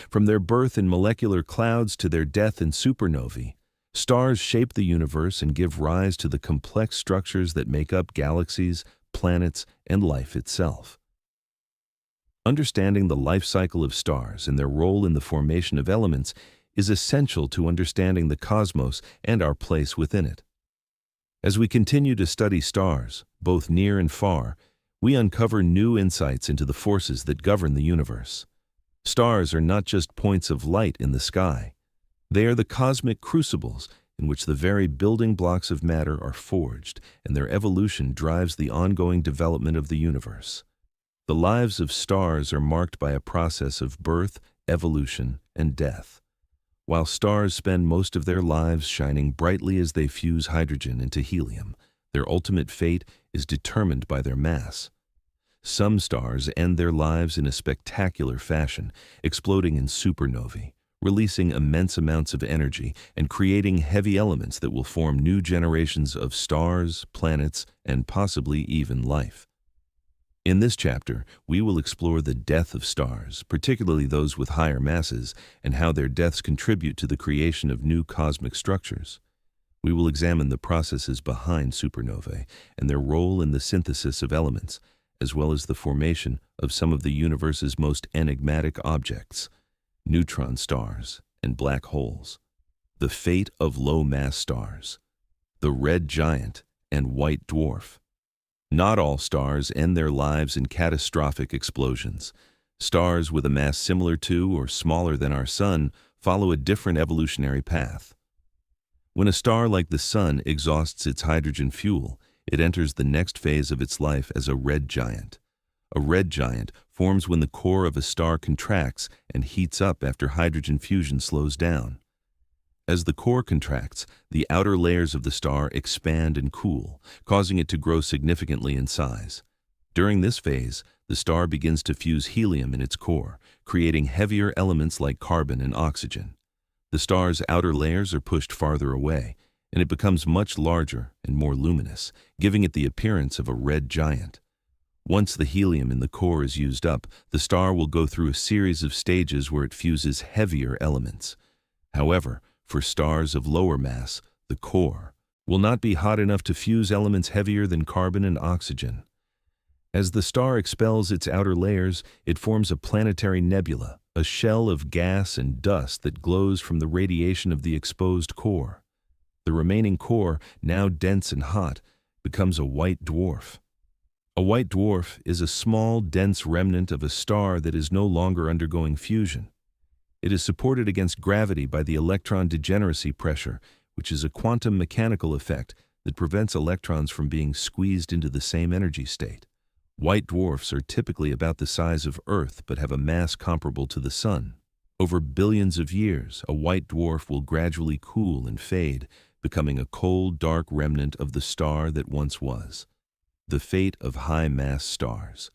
From their birth in molecular clouds to their death in supernovae, stars shape the universe and give rise to the complex structures that make up galaxies, planets, and life itself. Understanding the life cycle of stars and their role in the formation of elements is essential to understanding the cosmos and our place within it. As we continue to study stars, both near and far, we uncover new insights into the forces that govern the universe. Stars are not just points of light in the sky. They are the cosmic crucibles in which the very building blocks of matter are forged, and their evolution drives the ongoing development of the universe. The lives of stars are marked by a process of birth, evolution, and death. While stars spend most of their lives shining brightly as they fuse hydrogen into helium, their ultimate fate is determined by their mass. Some stars end their lives in a spectacular fashion, exploding in supernovae, releasing immense amounts of energy and creating heavy elements that will form new generations of stars, planets, and possibly even life. In this chapter, we will explore the death of stars, particularly those with higher masses, and how their deaths contribute to the creation of new cosmic structures. We will examine the processes behind supernovae and their role in the synthesis of elements, as well as the formation of some of the universe's most enigmatic objects, neutron stars and black holes. The fate of low-mass stars, the red giant and white dwarf. Not all stars end their lives in catastrophic explosions. Stars with a mass similar to or smaller than our Sun follow a different evolutionary path. When a star like the Sun exhausts its hydrogen fuel, it enters the next phase of its life as a red giant. A red giant forms when the core of a star contracts and heats up after hydrogen fusion slows down. As the core contracts, the outer layers of the star expand and cool, causing it to grow significantly in size. During this phase, the star begins to fuse helium in its core, creating heavier elements like carbon and oxygen. The star's outer layers are pushed farther away, and it becomes much larger and more luminous, giving it the appearance of a red giant. Once the helium in the core is used up, the star will go through a series of stages where it fuses heavier elements. However, for stars of lower mass, the core will not be hot enough to fuse elements heavier than carbon and oxygen. As the star expels its outer layers, it forms a planetary nebula, a shell of gas and dust that glows from the radiation of the exposed core. The remaining core, now dense and hot, becomes a white dwarf. A white dwarf is a small, dense remnant of a star that is no longer undergoing fusion. It is supported against gravity by the electron degeneracy pressure, which is a quantum mechanical effect that prevents electrons from being squeezed into the same energy state. White dwarfs are typically about the size of Earth but have a mass comparable to the Sun. Over billions of years, a white dwarf will gradually cool and fade, becoming a cold, dark remnant of the star that once was. The fate of high-mass stars.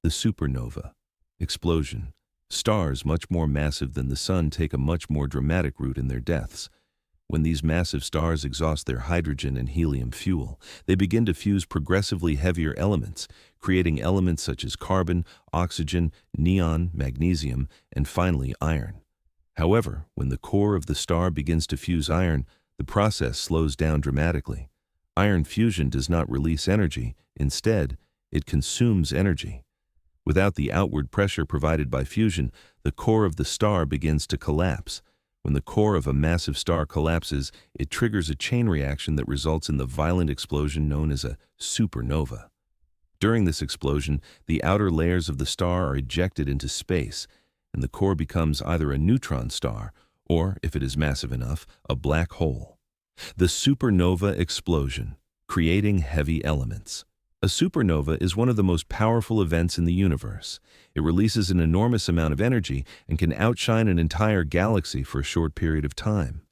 The supernova. Explosion. Stars much more massive than the Sun take a much more dramatic route in their deaths. When these massive stars exhaust their hydrogen and helium fuel, they begin to fuse progressively heavier elements, creating elements such as carbon, oxygen, neon, magnesium, and finally iron. However, when the core of the star begins to fuse iron, the process slows down dramatically. Iron fusion does not release energy. Instead, it consumes energy. Without the outward pressure provided by fusion, the core of the star begins to collapse. When the core of a massive star collapses, it triggers a chain reaction that results in the violent explosion known as a supernova. During this explosion, the outer layers of the star are ejected into space, and the core becomes either a neutron star or, if it is massive enough, a black hole. The supernova explosion, creating heavy elements. A supernova is one of the most powerful events in the universe. It releases an enormous amount of energy and can outshine an entire galaxy for a short period of time.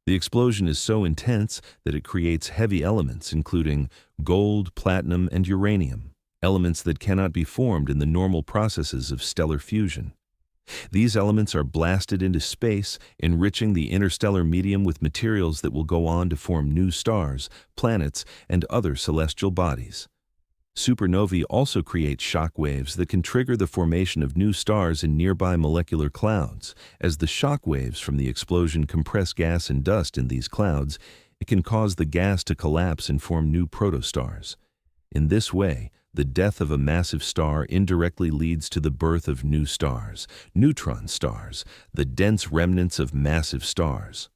The explosion is so intense that it creates heavy elements, including gold, platinum, and uranium. elements that cannot be formed in the normal processes of stellar fusion. These elements are blasted into space, enriching the interstellar medium with materials that will go on to form new stars, planets, and other celestial bodies. Supernovae also create shock waves that can trigger the formation of new stars in nearby molecular clouds. As the shock waves from the explosion compress gas and dust in these clouds, it can cause the gas to collapse and form new protostars. In this way, the death of a massive star indirectly leads to the birth of new stars, neutron stars, the dense remnants of massive stars.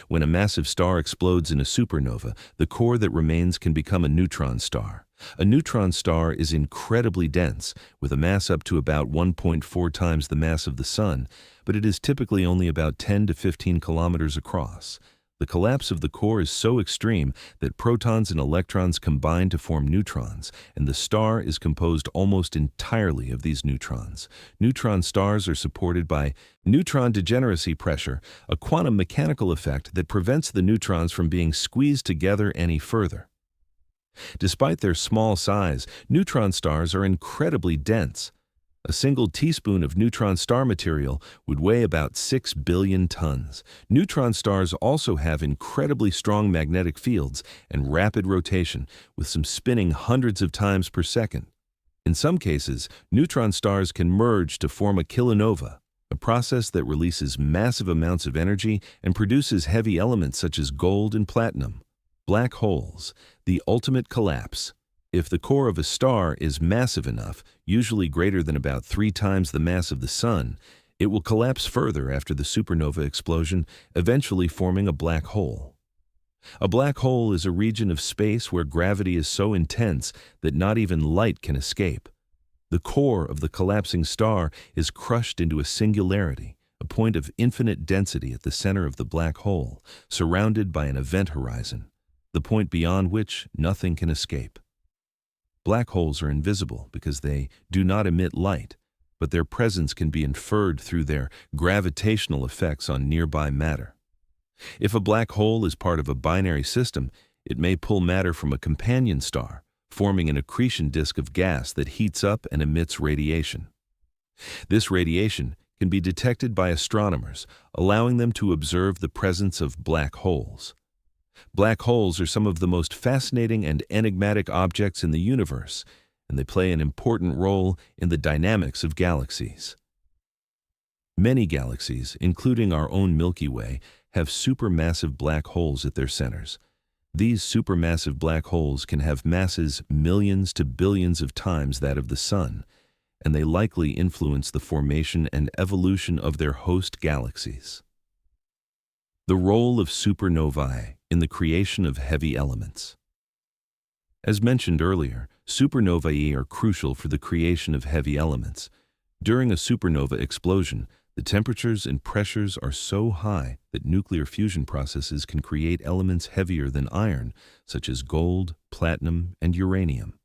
When a massive star explodes in a supernova, the core that remains can become a neutron star. A neutron star is incredibly dense, with a mass up to about 1.4 times the mass of the Sun, but it is typically only about 10 to 15 kilometers across. The collapse of the core is so extreme that protons and electrons combine to form neutrons, and the star is composed almost entirely of these neutrons. Neutron stars are supported by neutron degeneracy pressure, a quantum mechanical effect that prevents the neutrons from being squeezed together any further. Despite their small size, neutron stars are incredibly dense. A single teaspoon of neutron star material would weigh about 6 billion tons. Neutron stars also have incredibly strong magnetic fields and rapid rotation, with some spinning hundreds of times per second. In some cases, neutron stars can merge to form a kilonova, a process that releases massive amounts of energy and produces heavy elements such as gold and platinum. Black holes, the ultimate collapse. If the core of a star is massive enough, usually greater than about 3 times the mass of the Sun, it will collapse further after the supernova explosion, eventually forming a black hole. A black hole is a region of space where gravity is so intense that not even light can escape. The core of the collapsing star is crushed into a singularity, a point of infinite density at the center of the black hole, surrounded by an event horizon, the point beyond which nothing can escape. Black holes are invisible because they do not emit light, but their presence can be inferred through their gravitational effects on nearby matter. If a black hole is part of a binary system, it may pull matter from a companion star, forming an accretion disk of gas that heats up and emits radiation. This radiation can be detected by astronomers, allowing them to observe the presence of black holes. Black holes are some of the most fascinating and enigmatic objects in the universe, and they play an important role in the dynamics of galaxies. Many galaxies, including our own Milky Way, have supermassive black holes at their centers. These supermassive black holes can have masses millions to billions of times that of the Sun, and they likely influence the formation and evolution of their host galaxies. The role of supernovae in the creation of heavy elements. As mentioned earlier, supernovae are crucial for the creation of heavy elements. During a supernova explosion, the temperatures and pressures are so high that nuclear fusion processes can create elements heavier than iron, such as gold, platinum, and uranium.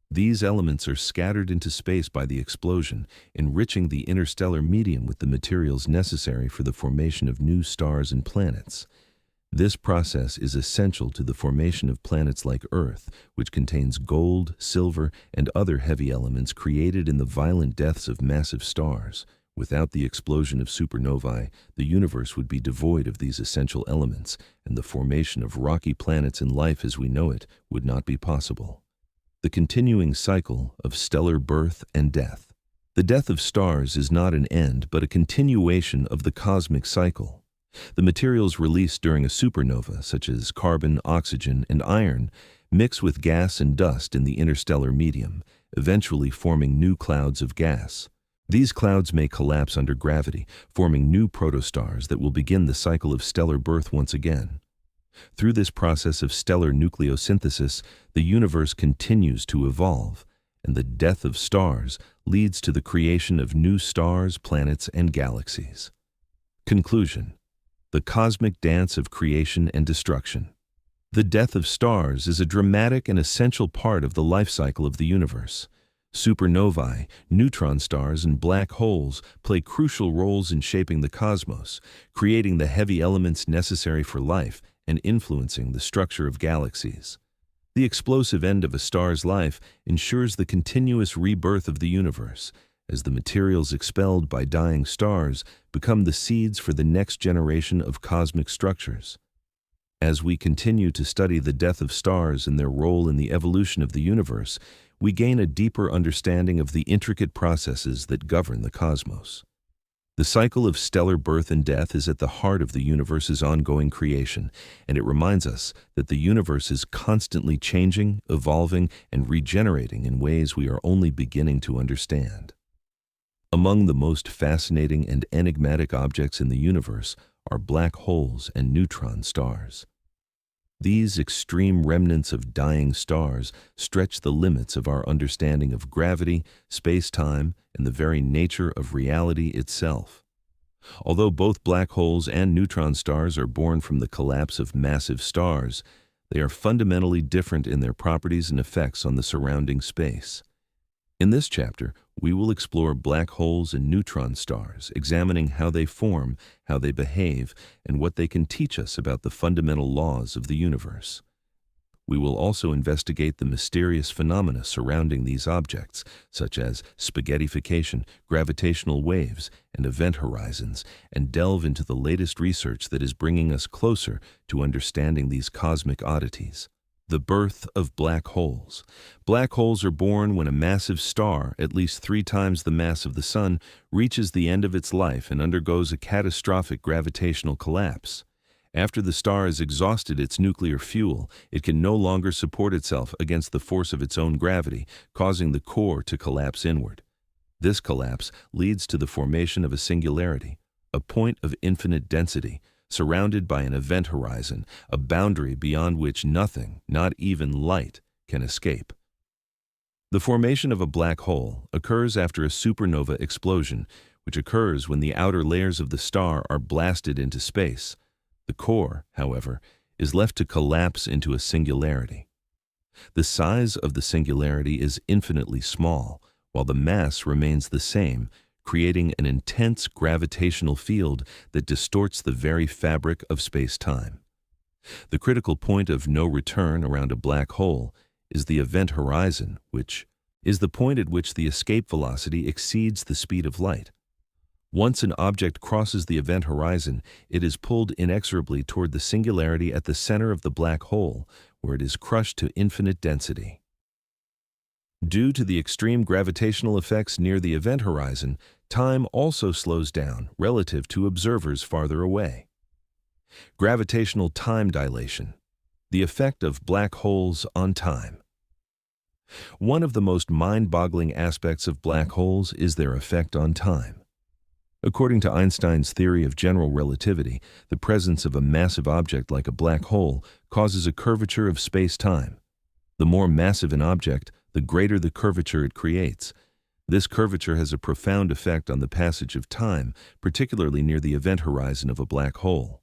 These elements are scattered into space by the explosion, enriching the interstellar medium with the materials necessary for the formation of new stars and planets. This process is essential to the formation of planets like Earth, which contains gold, silver, and other heavy elements created in the violent deaths of massive stars. Without the explosion of supernovae, the universe would be devoid of these essential elements, and the formation of rocky planets and life as we know it would not be possible. The continuing cycle of stellar birth and death. The death of stars is not an end, but a continuation of the cosmic cycle. The materials released during a supernova, such as carbon, oxygen, and iron, mix with gas and dust in the interstellar medium, eventually forming new clouds of gas. These clouds may collapse under gravity, forming new protostars that will begin the cycle of stellar birth once again. Through this process of stellar nucleosynthesis, the universe continues to evolve, and the death of stars leads to the creation of new stars, planets, and galaxies. Conclusion: the cosmic dance of creation and destruction. The death of stars is a dramatic and essential part of the life cycle of the universe. Supernovae, neutron stars, and black holes play crucial roles in shaping the cosmos, creating the heavy elements necessary for life and influencing the structure of galaxies. The explosive end of a star's life ensures the continuous rebirth of the universe, as the materials expelled by dying stars become the seeds for the next generation of cosmic structures. As we continue to study the death of stars and their role in the evolution of the universe, we gain a deeper understanding of the intricate processes that govern the cosmos. The cycle of stellar birth and death is at the heart of the universe's ongoing creation, and it reminds us that the universe is constantly changing, evolving, and regenerating in ways we are only beginning to understand. Among the most fascinating and enigmatic objects in the universe are black holes and neutron stars. These extreme remnants of dying stars stretch the limits of our understanding of gravity, space-time, and the very nature of reality itself. Although both black holes and neutron stars are born from the collapse of massive stars, they are fundamentally different in their properties and effects on the surrounding space. In this chapter, we will explore black holes and neutron stars, examining how they form, how they behave, and what they can teach us about the fundamental laws of the universe. We will also investigate the mysterious phenomena surrounding these objects, such as spaghettification, gravitational waves, and event horizons, and delve into the latest research that is bringing us closer to understanding these cosmic oddities. The birth of black holes. Black holes are born when a massive star, at least 3 times the mass of the Sun, reaches the end of its life and undergoes a catastrophic gravitational collapse. After the star has exhausted its nuclear fuel, it can no longer support itself against the force of its own gravity, causing the core to collapse inward. This collapse leads to the formation of a singularity, a point of infinite density, surrounded by an event horizon, a boundary beyond which nothing, not even light, can escape. The formation of a black hole occurs after a supernova explosion, which occurs when the outer layers of the star are blasted into space. The core, however, is left to collapse into a singularity. The size of the singularity is infinitely small, while the mass remains the same, creating an intense gravitational field that distorts the very fabric of space-time. The critical point of no return around a black hole is the event horizon, which is the point at which the escape velocity exceeds the speed of light. Once an object crosses the event horizon, it is pulled inexorably toward the singularity at the center of the black hole, where it is crushed to infinite density. Due to the extreme gravitational effects near the event horizon, time also slows down relative to observers farther away. Gravitational time dilation, the effect of black holes on time. One of the most mind-boggling aspects of black holes is their effect on time. According to Einstein's theory of general relativity, the presence of a massive object like a black hole causes a curvature of space-time. The more massive an object, the greater the curvature it creates. This curvature has a profound effect on the passage of time, particularly near the event horizon of a black hole.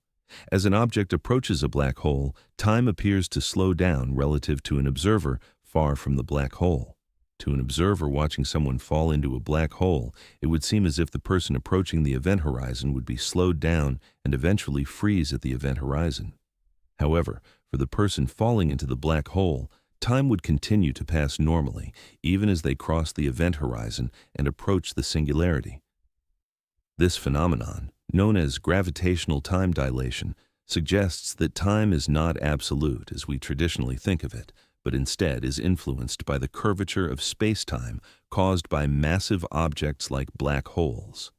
As an object approaches a black hole, time appears to slow down relative to an observer far from the black hole. To an observer watching someone fall into a black hole, it would seem as if the person approaching the event horizon would be slowed down and eventually freeze at the event horizon. However, for the person falling into the black hole, time would continue to pass normally, even as they cross the event horizon and approach the singularity. This phenomenon, known as gravitational time dilation, suggests that time is not absolute as we traditionally think of it, but instead is influenced by the curvature of space-time caused by massive objects like black holes.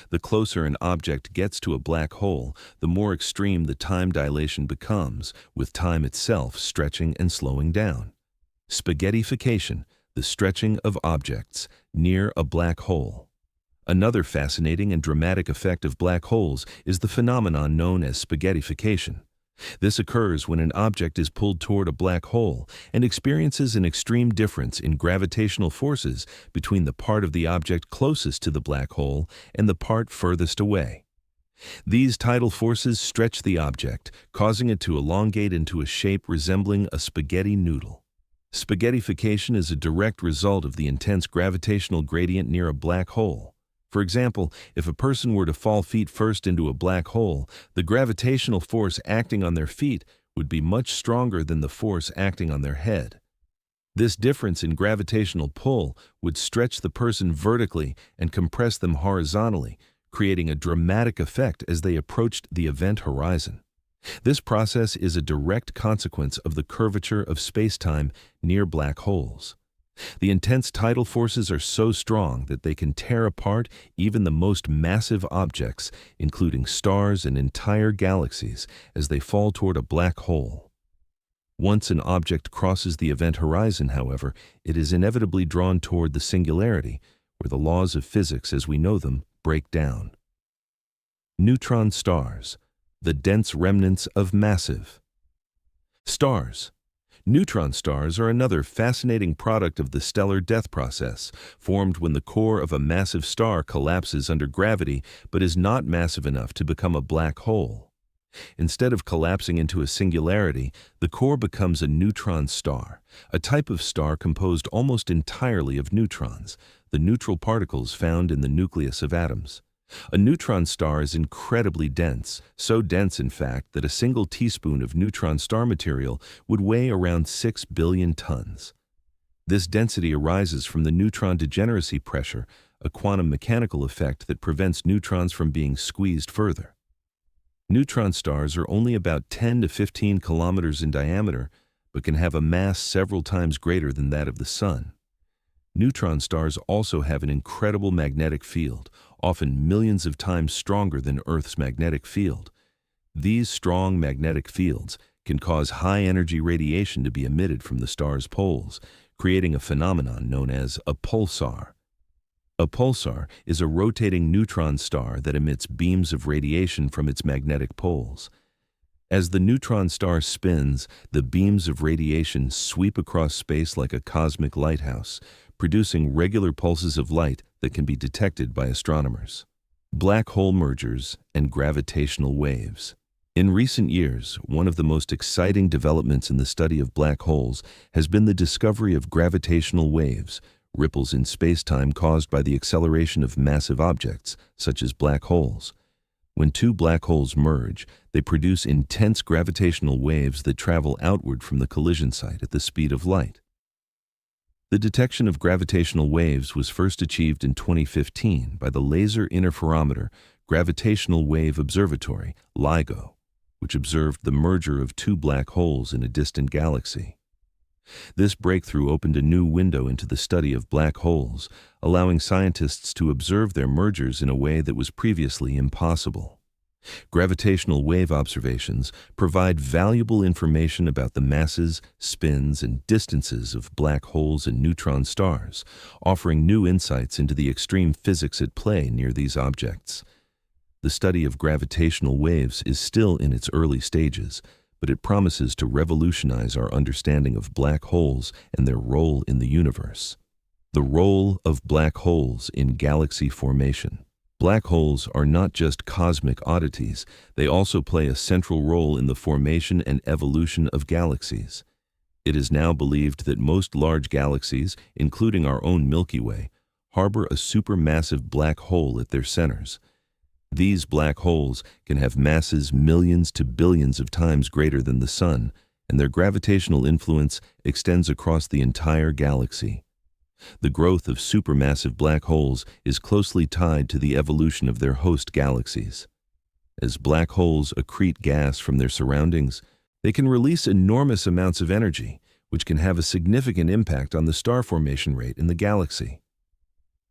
The closer an object gets to a black hole, the more extreme the time dilation becomes, with time itself stretching and slowing down. Spaghettification, the stretching of objects near a black hole. Another fascinating and dramatic effect of black holes is the phenomenon known as spaghettification. This occurs when an object is pulled toward a black hole and experiences an extreme difference in gravitational forces between the part of the object closest to the black hole and the part furthest away. These tidal forces stretch the object, causing it to elongate into a shape resembling a spaghetti noodle. Spaghettification is a direct result of the intense gravitational gradient near a black hole. For example, if a person were to fall feet first into a black hole, the gravitational force acting on their feet would be much stronger than the force acting on their head. This difference in gravitational pull would stretch the person vertically and compress them horizontally, creating a dramatic effect as they approached the event horizon. This process is a direct consequence of the curvature of space-time near black holes. The intense tidal forces are so strong that they can tear apart even the most massive objects, including stars and entire galaxies, as they fall toward a black hole. Once an object crosses the event horizon, however, it is inevitably drawn toward the singularity, where the laws of physics as we know them break down. Neutron stars, the dense remnants of massive stars. Neutron stars are another fascinating product of the stellar death process, formed when the core of a massive star collapses under gravity but is not massive enough to become a black hole. Instead of collapsing into a singularity, the core becomes a neutron star, a type of star composed almost entirely of neutrons, the neutral particles found in the nucleus of atoms. A neutron star is incredibly dense, so dense in fact that a single teaspoon of neutron star material would weigh around 6 billion tons. This density arises from the neutron degeneracy pressure, a quantum mechanical effect that prevents neutrons from being squeezed further. Neutron stars are only about 10 to 15 kilometers in diameter, but can have a mass several times greater than that of the Sun. Neutron stars also have an incredible magnetic field, often millions of times stronger than Earth's magnetic field. These strong magnetic fields can cause high-energy radiation to be emitted from the star's poles, creating a phenomenon known as a pulsar. A pulsar is a rotating neutron star that emits beams of radiation from its magnetic poles. As the neutron star spins, the beams of radiation sweep across space like a cosmic lighthouse, producing regular pulses of light that can be detected by astronomers. Black hole mergers and gravitational waves. In recent years, one of the most exciting developments in the study of black holes has been the discovery of gravitational waves, ripples in space-time caused by the acceleration of massive objects, such as black holes. When two black holes merge, they produce intense gravitational waves that travel outward from the collision site at the speed of light. The detection of gravitational waves was first achieved in 2015 by the Laser Interferometer Gravitational Wave Observatory, LIGO, which observed the merger of two black holes in a distant galaxy. This breakthrough opened a new window into the study of black holes, allowing scientists to observe their mergers in a way that was previously impossible. Gravitational wave observations provide valuable information about the masses, spins, and distances of black holes and neutron stars, offering new insights into the extreme physics at play near these objects. The study of gravitational waves is still in its early stages, but it promises to revolutionize our understanding of black holes and their role in the universe. The role of black holes in galaxy formation. Black holes are not just cosmic oddities, they also play a central role in the formation and evolution of galaxies. It is now believed that most large galaxies, including our own Milky Way, harbor a supermassive black hole at their centers. These black holes can have masses millions to billions of times greater than the Sun, and their gravitational influence extends across the entire galaxy. The growth of supermassive black holes is closely tied to the evolution of their host galaxies. As black holes accrete gas from their surroundings, they can release enormous amounts of energy, which can have a significant impact on the star formation rate in the galaxy.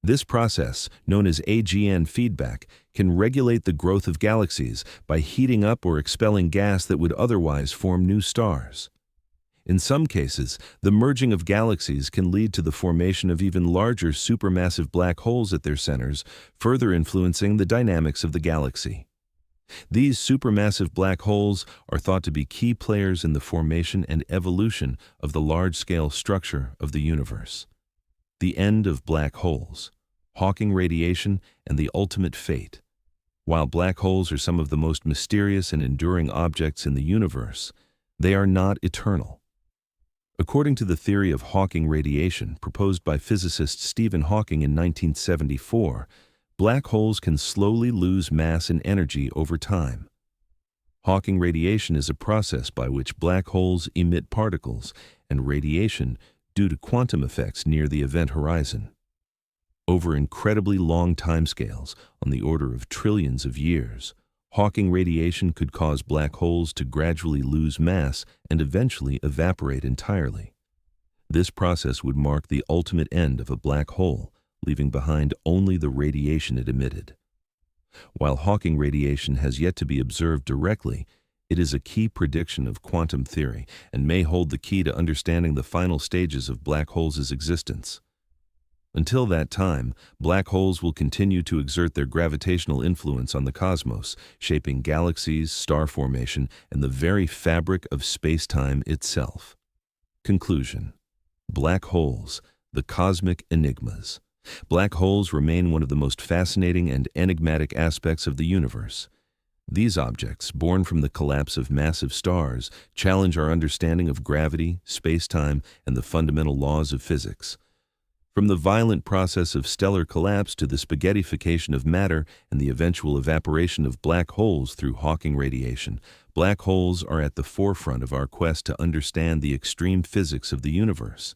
This process, known as AGN feedback, can regulate the growth of galaxies by heating up or expelling gas that would otherwise form new stars. In some cases, the merging of galaxies can lead to the formation of even larger supermassive black holes at their centers, further influencing the dynamics of the galaxy. These supermassive black holes are thought to be key players in the formation and evolution of the large-scale structure of the universe. The end of black holes, Hawking radiation, and the ultimate fate. While black holes are some of the most mysterious and enduring objects in the universe, they are not eternal. According to the theory of Hawking radiation proposed by physicist Stephen Hawking in 1974, black holes can slowly lose mass and energy over time. Hawking radiation is a process by which black holes emit particles and radiation due to quantum effects near the event horizon. Over incredibly long timescales, on the order of trillions of years, Hawking radiation could cause black holes to gradually lose mass and eventually evaporate entirely. This process would mark the ultimate end of a black hole, leaving behind only the radiation it emitted. While Hawking radiation has yet to be observed directly, it is a key prediction of quantum theory and may hold the key to understanding the final stages of black holes' existence. Until that time, black holes will continue to exert their gravitational influence on the cosmos, shaping galaxies, star formation, and the very fabric of space-time itself. Conclusion. Black holes, the cosmic enigmas. Black holes remain one of the most fascinating and enigmatic aspects of the universe. These objects, born from the collapse of massive stars, challenge our understanding of gravity, space-time, and the fundamental laws of physics. From the violent process of stellar collapse to the spaghettification of matter and the eventual evaporation of black holes through Hawking radiation, black holes are at the forefront of our quest to understand the extreme physics of the universe.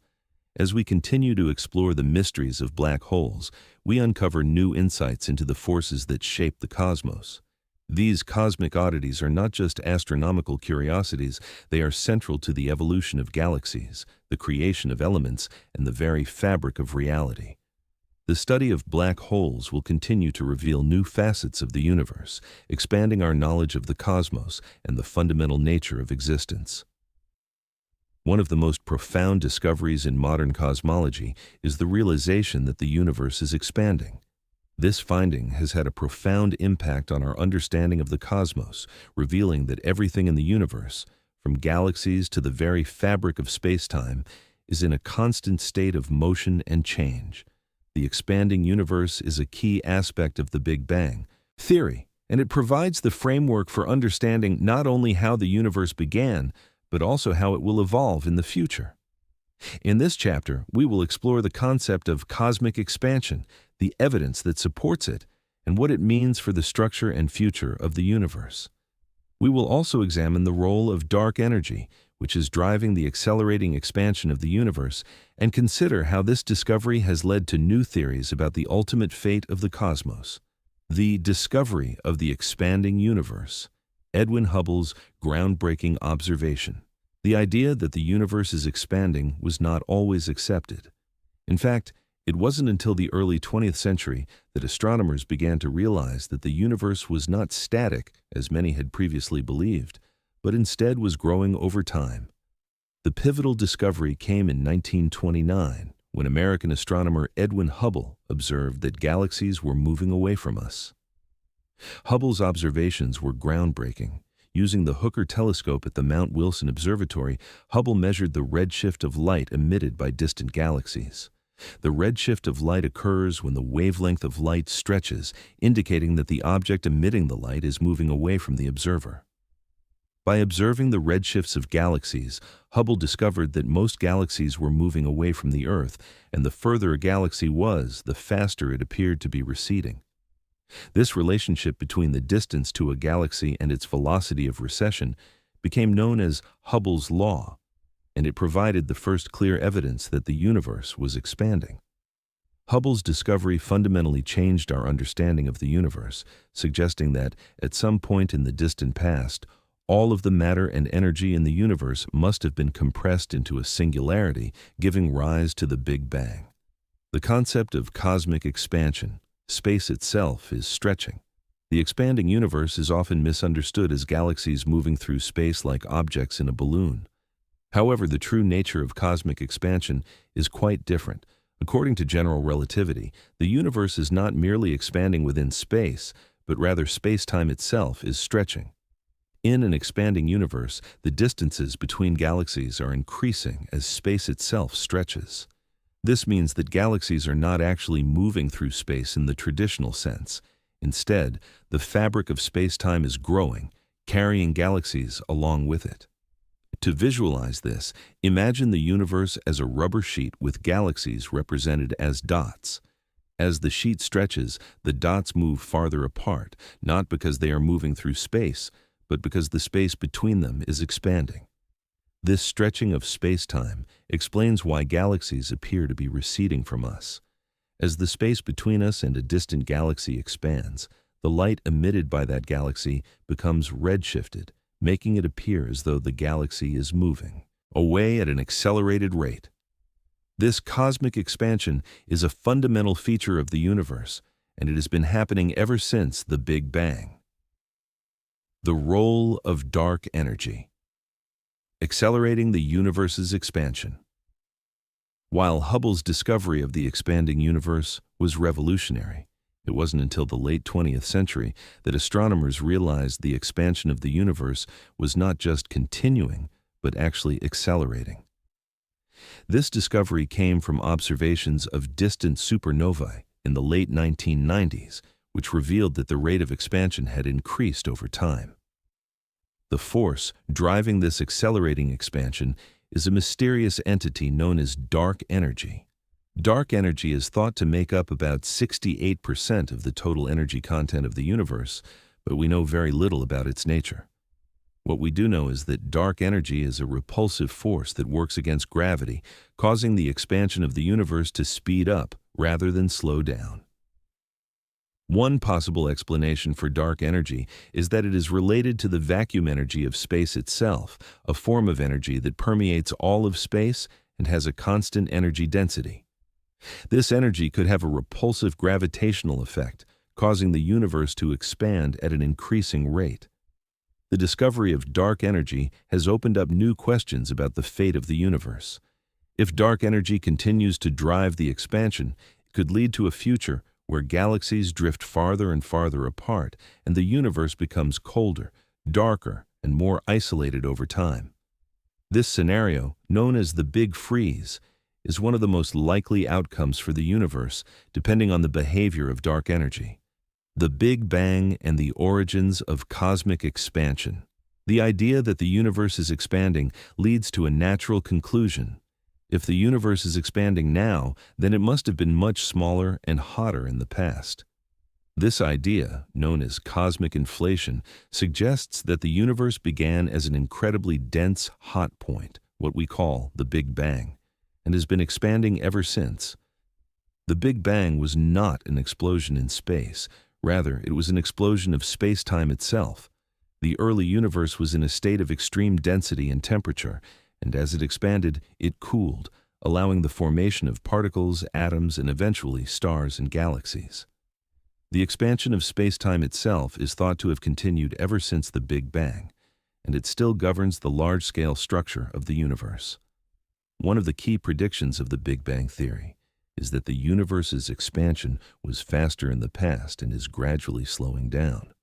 As we continue to explore the mysteries of black holes, we uncover new insights into the forces that shape the cosmos. These cosmic oddities are not just astronomical curiosities, they are central to the evolution of galaxies, the creation of elements, and the very fabric of reality. The study of black holes will continue to reveal new facets of the universe, expanding our knowledge of the cosmos and the fundamental nature of existence. One of the most profound discoveries in modern cosmology is the realization that the universe is expanding. This finding has had a profound impact on our understanding of the cosmos, revealing that everything in the universe, from galaxies to the very fabric of space-time, is in a constant state of motion and change. The expanding universe is a key aspect of the Big Bang theory, and it provides the framework for understanding not only how the universe began, but also how it will evolve in the future. In this chapter, we will explore the concept of cosmic expansion, the evidence that supports it, and what it means for the structure and future of the universe. We will also examine the role of dark energy, which is driving the accelerating expansion of the universe, and consider how this discovery has led to new theories about the ultimate fate of the cosmos. The discovery of the expanding universe. Edwin Hubble's groundbreaking observation. The idea that the universe is expanding was not always accepted. In fact, it wasn't until the early 20th century that astronomers began to realize that the universe was not static, as many had previously believed, but instead was growing over time. The pivotal discovery came in 1929, when American astronomer Edwin Hubble observed that galaxies were moving away from us. Hubble's observations were groundbreaking. Using the Hooker telescope at the Mount Wilson Observatory, Hubble measured the redshift of light emitted by distant galaxies. The redshift of light occurs when the wavelength of light stretches, indicating that the object emitting the light is moving away from the observer. By observing the redshifts of galaxies, Hubble discovered that most galaxies were moving away from the Earth, and the further a galaxy was, the faster it appeared to be receding. This relationship between the distance to a galaxy and its velocity of recession became known as Hubble's law, and it provided the first clear evidence that the universe was expanding. Hubble's discovery fundamentally changed our understanding of the universe, suggesting that, at some point in the distant past, all of the matter and energy in the universe must have been compressed into a singularity, giving rise to the Big Bang. The concept of cosmic expansion, space itself, is stretching. The expanding universe is often misunderstood as galaxies moving through space like objects in a balloon. However, the true nature of cosmic expansion is quite different. According to general relativity, the universe is not merely expanding within space, but rather space-time itself is stretching. In an expanding universe, the distances between galaxies are increasing as space itself stretches. This means that galaxies are not actually moving through space in the traditional sense. Instead, the fabric of space-time is growing, carrying galaxies along with it. To visualize this, imagine the universe as a rubber sheet with galaxies represented as dots. As the sheet stretches, the dots move farther apart, not because they are moving through space, but because the space between them is expanding. This stretching of space-time explains why galaxies appear to be receding from us. As the space between us and a distant galaxy expands, the light emitted by that galaxy becomes redshifted, making it appear as though the galaxy is moving away at an accelerated rate. This cosmic expansion is a fundamental feature of the universe, and it has been happening ever since the Big Bang. The role of dark energy. Accelerating the universe's expansion. While Hubble's discovery of the expanding universe was revolutionary, it wasn't until the late 20th century that astronomers realized the expansion of the universe was not just continuing, but actually accelerating. This discovery came from observations of distant supernovae in the late 1990s, which revealed that the rate of expansion had increased over time. The force driving this accelerating expansion is a mysterious entity known as dark energy. Dark energy is thought to make up about 68% of the total energy content of the universe, but we know very little about its nature. What we do know is that dark energy is a repulsive force that works against gravity, causing the expansion of the universe to speed up rather than slow down. One possible explanation for dark energy is that it is related to the vacuum energy of space itself, a form of energy that permeates all of space and has a constant energy density. This energy could have a repulsive gravitational effect, causing the universe to expand at an increasing rate. The discovery of dark energy has opened up new questions about the fate of the universe. If dark energy continues to drive the expansion, it could lead to a future where galaxies drift farther and farther apart and the universe becomes colder, darker, and more isolated over time. This scenario, known as the Big Freeze, is one of the most likely outcomes for the universe, depending on the behavior of dark energy. The Big Bang and the origins of cosmic expansion. The idea that the universe is expanding leads to a natural conclusion. If the universe is expanding now, then it must have been much smaller and hotter in the past. This idea, known as cosmic inflation, suggests that the universe began as an incredibly dense hot point, what we call the Big Bang, and has been expanding ever since. The Big Bang was not an explosion in space. Rather, it was an explosion of space-time itself. The early universe was in a state of extreme density and temperature, and as it expanded, it cooled, allowing the formation of particles, atoms, and eventually stars and galaxies. The expansion of space-time itself is thought to have continued ever since the Big Bang, and it still governs the large-scale structure of the universe. One of the key predictions of the Big Bang theory is that the universe's expansion was faster in the past and is gradually slowing down.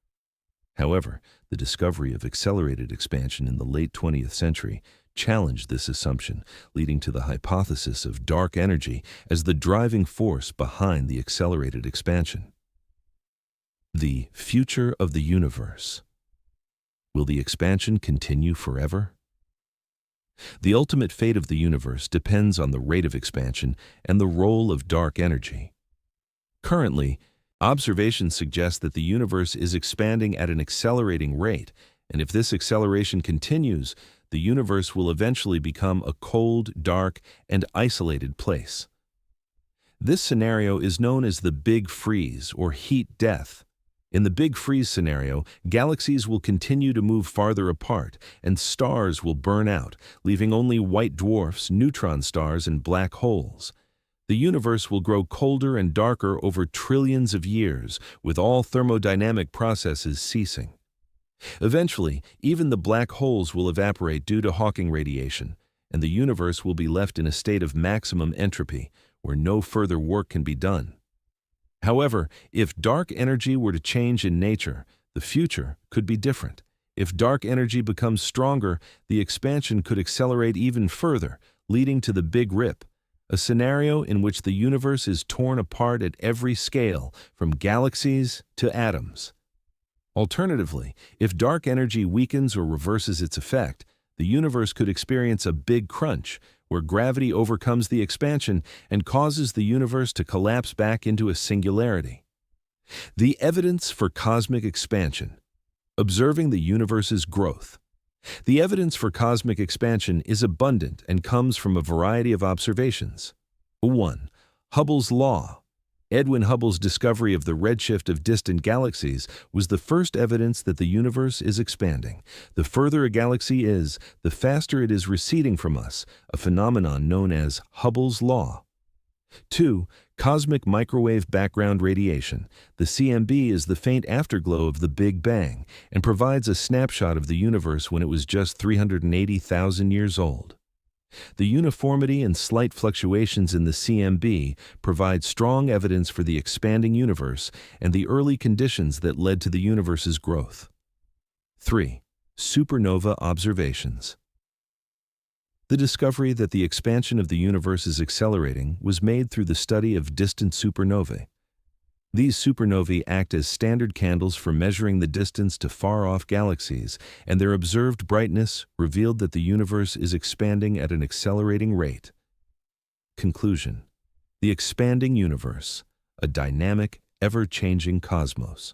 However, the discovery of accelerated expansion in the late 20th century challenged this assumption, leading to the hypothesis of dark energy as the driving force behind the accelerated expansion. The future of the universe. Will the expansion continue forever? The ultimate fate of the universe depends on the rate of expansion and the role of dark energy. Currently, observations suggest that the universe is expanding at an accelerating rate, and if this acceleration continues, the universe will eventually become a cold, dark, and isolated place. This scenario is known as the Big Freeze or heat death. In the Big Freeze scenario, galaxies will continue to move farther apart, and stars will burn out, leaving only white dwarfs, neutron stars, and black holes. The universe will grow colder and darker over trillions of years, with all thermodynamic processes ceasing. Eventually, even the black holes will evaporate due to Hawking radiation, and the universe will be left in a state of maximum entropy, where no further work can be done. However, if dark energy were to change in nature, the future could be different. If dark energy becomes stronger, the expansion could accelerate even further, leading to the Big Rip, a scenario in which the universe is torn apart at every scale, from galaxies to atoms. Alternatively, if dark energy weakens or reverses its effect, the universe could experience a big crunch, where gravity overcomes the expansion and causes the universe to collapse back into a singularity. The evidence for cosmic expansion. Observing the universe's growth. The evidence for cosmic expansion is abundant and comes from a variety of observations. 1. Hubble's law. Edwin Hubble's discovery of the redshift of distant galaxies was the first evidence that the universe is expanding. The further a galaxy is, the faster it is receding from us, a phenomenon known as Hubble's law. 2. Cosmic microwave background radiation. The CMB is the faint afterglow of the Big Bang and provides a snapshot of the universe when it was just 380,000 years old. The uniformity and slight fluctuations in the CMB provide strong evidence for the expanding universe and the early conditions that led to the universe's growth. 3. Supernova observations. The discovery that the expansion of the universe is accelerating was made through the study of distant supernovae. These supernovae act as standard candles for measuring the distance to far-off galaxies, and their observed brightness revealed that the universe is expanding at an accelerating rate. Conclusion: the expanding universe, a dynamic, ever-changing cosmos.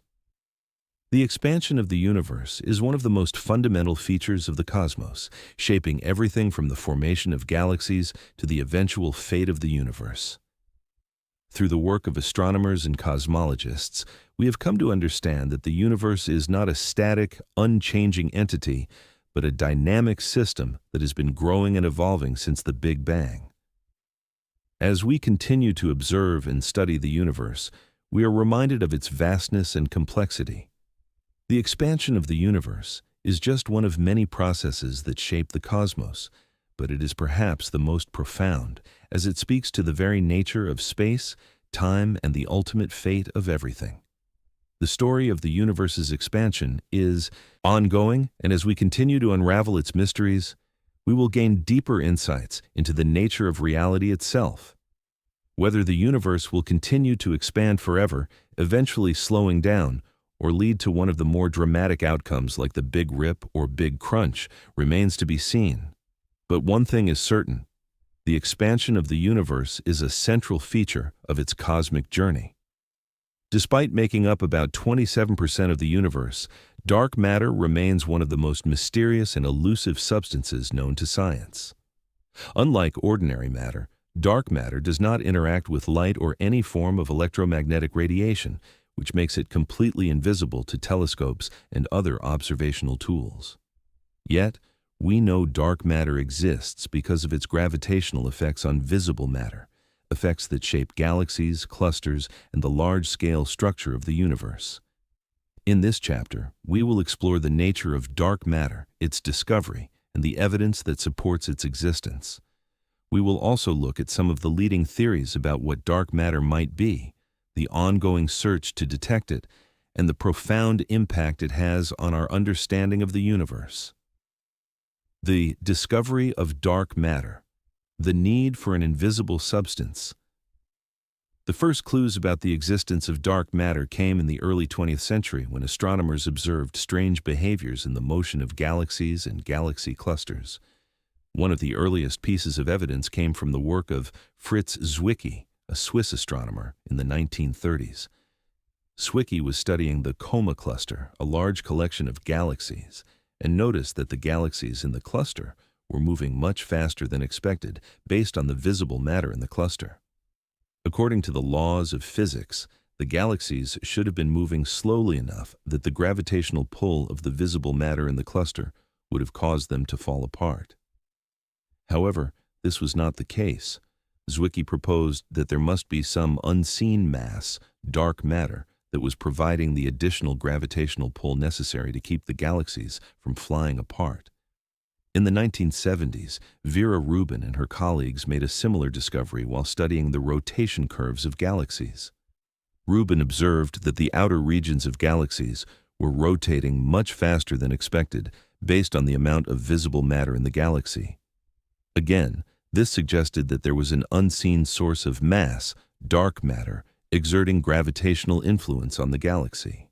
The expansion of the universe is one of the most fundamental features of the cosmos, shaping everything from the formation of galaxies to the eventual fate of the universe. Through the work of astronomers and cosmologists, we have come to understand that the universe is not a static, unchanging entity, but a dynamic system that has been growing and evolving since the Big Bang. As we continue to observe and study the universe, we are reminded of its vastness and complexity. The expansion of the universe is just one of many processes that shape the cosmos, but it is perhaps the most profound, as it speaks to the very nature of space, time, and the ultimate fate of everything. The story of the universe's expansion is ongoing, and as we continue to unravel its mysteries, we will gain deeper insights into the nature of reality itself. Whether the universe will continue to expand forever, eventually slowing down, or lead to one of the more dramatic outcomes like the Big Rip or Big Crunch, remains to be seen. But one thing is certain: the expansion of the universe is a central feature of its cosmic journey. Despite making up about 27% of the universe, dark matter remains one of the most mysterious and elusive substances known to science. Unlike ordinary matter, dark matter does not interact with light or any form of electromagnetic radiation, which makes it completely invisible to telescopes and other observational tools. Yet, we know dark matter exists because of its gravitational effects on visible matter, effects that shape galaxies, clusters, and the large-scale structure of the universe. In this chapter, we will explore the nature of dark matter, its discovery, and the evidence that supports its existence. We will also look at some of the leading theories about what dark matter might be, the ongoing search to detect it, and the profound impact it has on our understanding of the universe. The discovery of dark matter, the need for an invisible substance. The first clues about the existence of dark matter came in the early 20th century when astronomers observed strange behaviors in the motion of galaxies and galaxy clusters. One of the earliest pieces of evidence came from the work of Fritz Zwicky, a Swiss astronomer, in the 1930s. Zwicky was studying the Coma cluster, a large collection of galaxies, and noticed that the galaxies in the cluster were moving much faster than expected based on the visible matter in the cluster. According to the laws of physics, the galaxies should have been moving slowly enough that the gravitational pull of the visible matter in the cluster would have caused them to fall apart. However, this was not the case. Zwicky proposed that there must be some unseen mass, dark matter, that was providing the additional gravitational pull necessary to keep the galaxies from flying apart. In the 1970s, Vera Rubin and her colleagues made a similar discovery while studying the rotation curves of galaxies. Rubin observed that the outer regions of galaxies were rotating much faster than expected based on the amount of visible matter in the galaxy. Again, this suggested that there was an unseen source of mass, dark matter, exerting gravitational influence on the galaxy.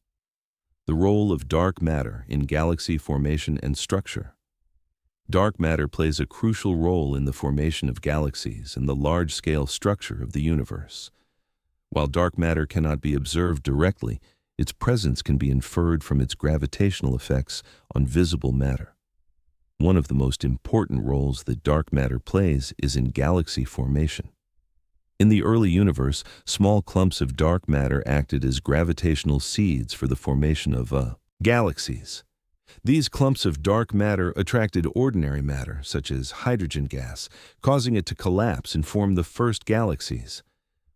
The role of dark matter in galaxy formation and structure. Dark matter plays a crucial role in the formation of galaxies and the large-scale structure of the universe. While dark matter cannot be observed directly, its presence can be inferred from its gravitational effects on visible matter. One of the most important roles that dark matter plays is in galaxy formation. In the early universe, small clumps of dark matter acted as gravitational seeds for the formation of galaxies. These clumps of dark matter attracted ordinary matter, such as hydrogen gas, causing it to collapse and form the first galaxies.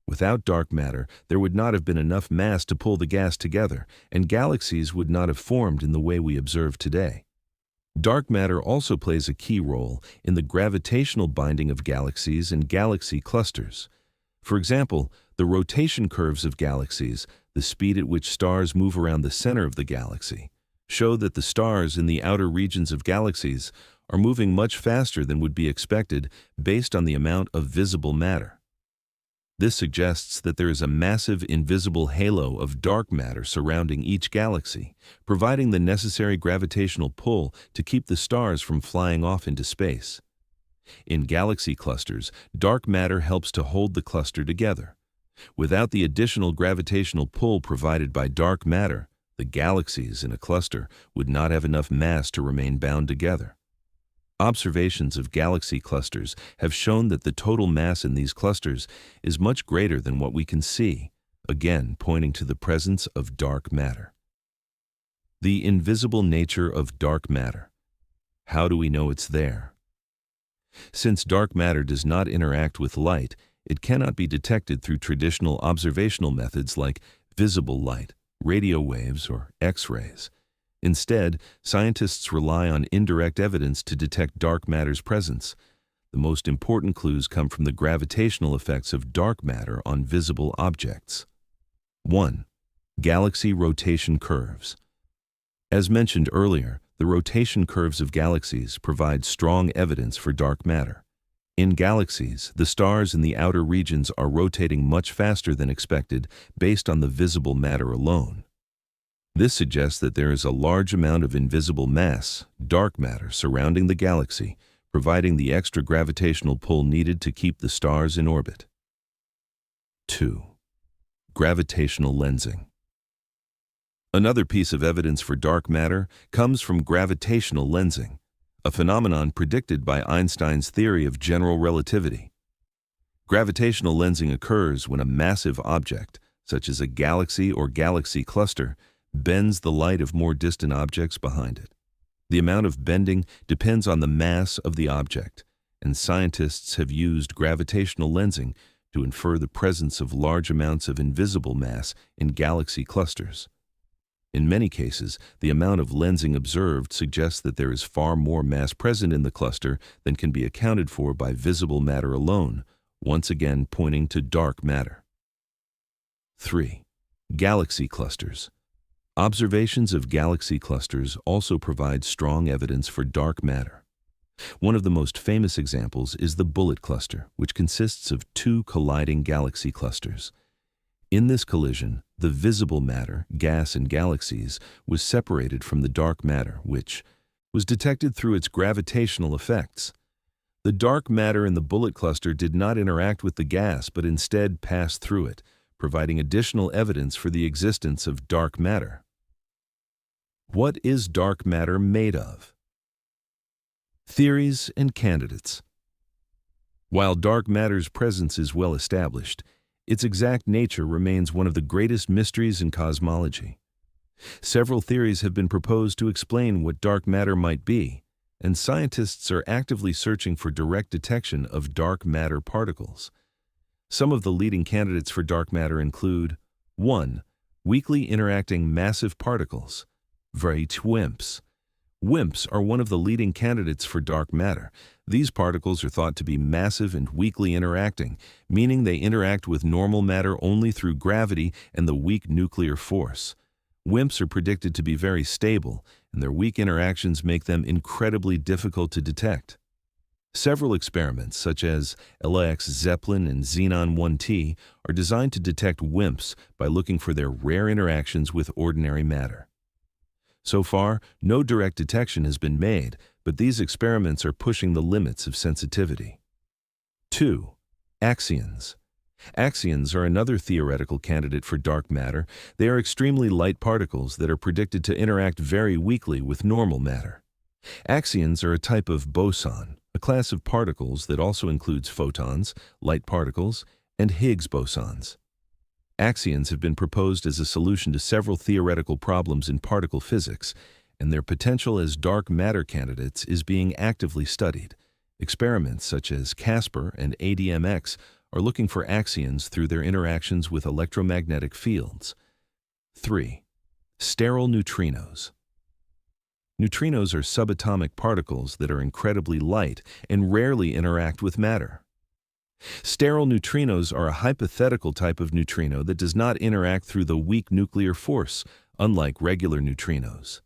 Without dark matter, there would not have been enough mass to pull the gas together, and galaxies would not have formed in the way we observe today. Dark matter also plays a key role in the gravitational binding of galaxies and galaxy clusters. For example, the rotation curves of galaxies, the speed at which stars move around the center of the galaxy, show that the stars in the outer regions of galaxies are moving much faster than would be expected based on the amount of visible matter. This suggests that there is a massive invisible halo of dark matter surrounding each galaxy, providing the necessary gravitational pull to keep the stars from flying off into space. In galaxy clusters, dark matter helps to hold the cluster together. Without the additional gravitational pull provided by dark matter, the galaxies in a cluster would not have enough mass to remain bound together. Observations of galaxy clusters have shown that the total mass in these clusters is much greater than what we can see, again pointing to the presence of dark matter. The invisible nature of dark matter. How do we know it's there? Since dark matter does not interact with light, it cannot be detected through traditional observational methods like visible light, radio waves, or X-rays. Instead, scientists rely on indirect evidence to detect dark matter's presence. The most important clues come from the gravitational effects of dark matter on visible objects. 1. Galaxy rotation curves. As mentioned earlier, the rotation curves of galaxies provide strong evidence for dark matter. In galaxies, the stars in the outer regions are rotating much faster than expected based on the visible matter alone. This suggests that there is a large amount of invisible mass, dark matter, surrounding the galaxy, providing the extra gravitational pull needed to keep the stars in orbit. 2. Gravitational lensing. Another piece of evidence for dark matter comes from gravitational lensing, a phenomenon predicted by Einstein's theory of general relativity. Gravitational lensing occurs when a massive object, such as a galaxy or galaxy cluster, bends the light of more distant objects behind it. The amount of bending depends on the mass of the object, and scientists have used gravitational lensing to infer the presence of large amounts of invisible mass in galaxy clusters. In many cases, the amount of lensing observed suggests that there is far more mass present in the cluster than can be accounted for by visible matter alone, once again pointing to dark matter. 3. Galaxy clusters. Observations of galaxy clusters also provide strong evidence for dark matter. One of the most famous examples is the Bullet Cluster, which consists of two colliding galaxy clusters. In this collision, the visible matter, gas in galaxies, was separated from the dark matter, which was detected through its gravitational effects. The dark matter in the Bullet Cluster did not interact with the gas, but instead passed through it, providing additional evidence for the existence of dark matter. What is dark matter made of? Theories and candidates. While dark matter's presence is well established, its exact nature remains one of the greatest mysteries in cosmology. Several theories have been proposed to explain what dark matter might be, and scientists are actively searching for direct detection of dark matter particles. Some of the leading candidates for dark matter include 1. Weakly interacting massive particles, WIMPs. WIMPs are one of the leading candidates for dark matter. These particles are thought to be massive and weakly interacting, meaning they interact with normal matter only through gravity and the weak nuclear force. WIMPs are predicted to be very stable, and their weak interactions make them incredibly difficult to detect. Several experiments, such as LAX Zeppelin and Xenon 1T, are designed to detect WIMPs by looking for their rare interactions with ordinary matter. So far, no direct detection has been made, but these experiments are pushing the limits of sensitivity. 2. Axions. Axions are another theoretical candidate for dark matter. They are extremely light particles that are predicted to interact very weakly with normal matter. Axions are a type of boson, a class of particles that also includes photons, light particles, and Higgs bosons. Axions have been proposed as a solution to several theoretical problems in particle physics, and their potential as dark matter candidates is being actively studied. Experiments such as CASPER and ADMX are looking for axions through their interactions with electromagnetic fields. 3. Sterile neutrinos. Neutrinos are subatomic particles that are incredibly light and rarely interact with matter. Sterile neutrinos are a hypothetical type of neutrino that does not interact through the weak nuclear force, unlike regular neutrinos.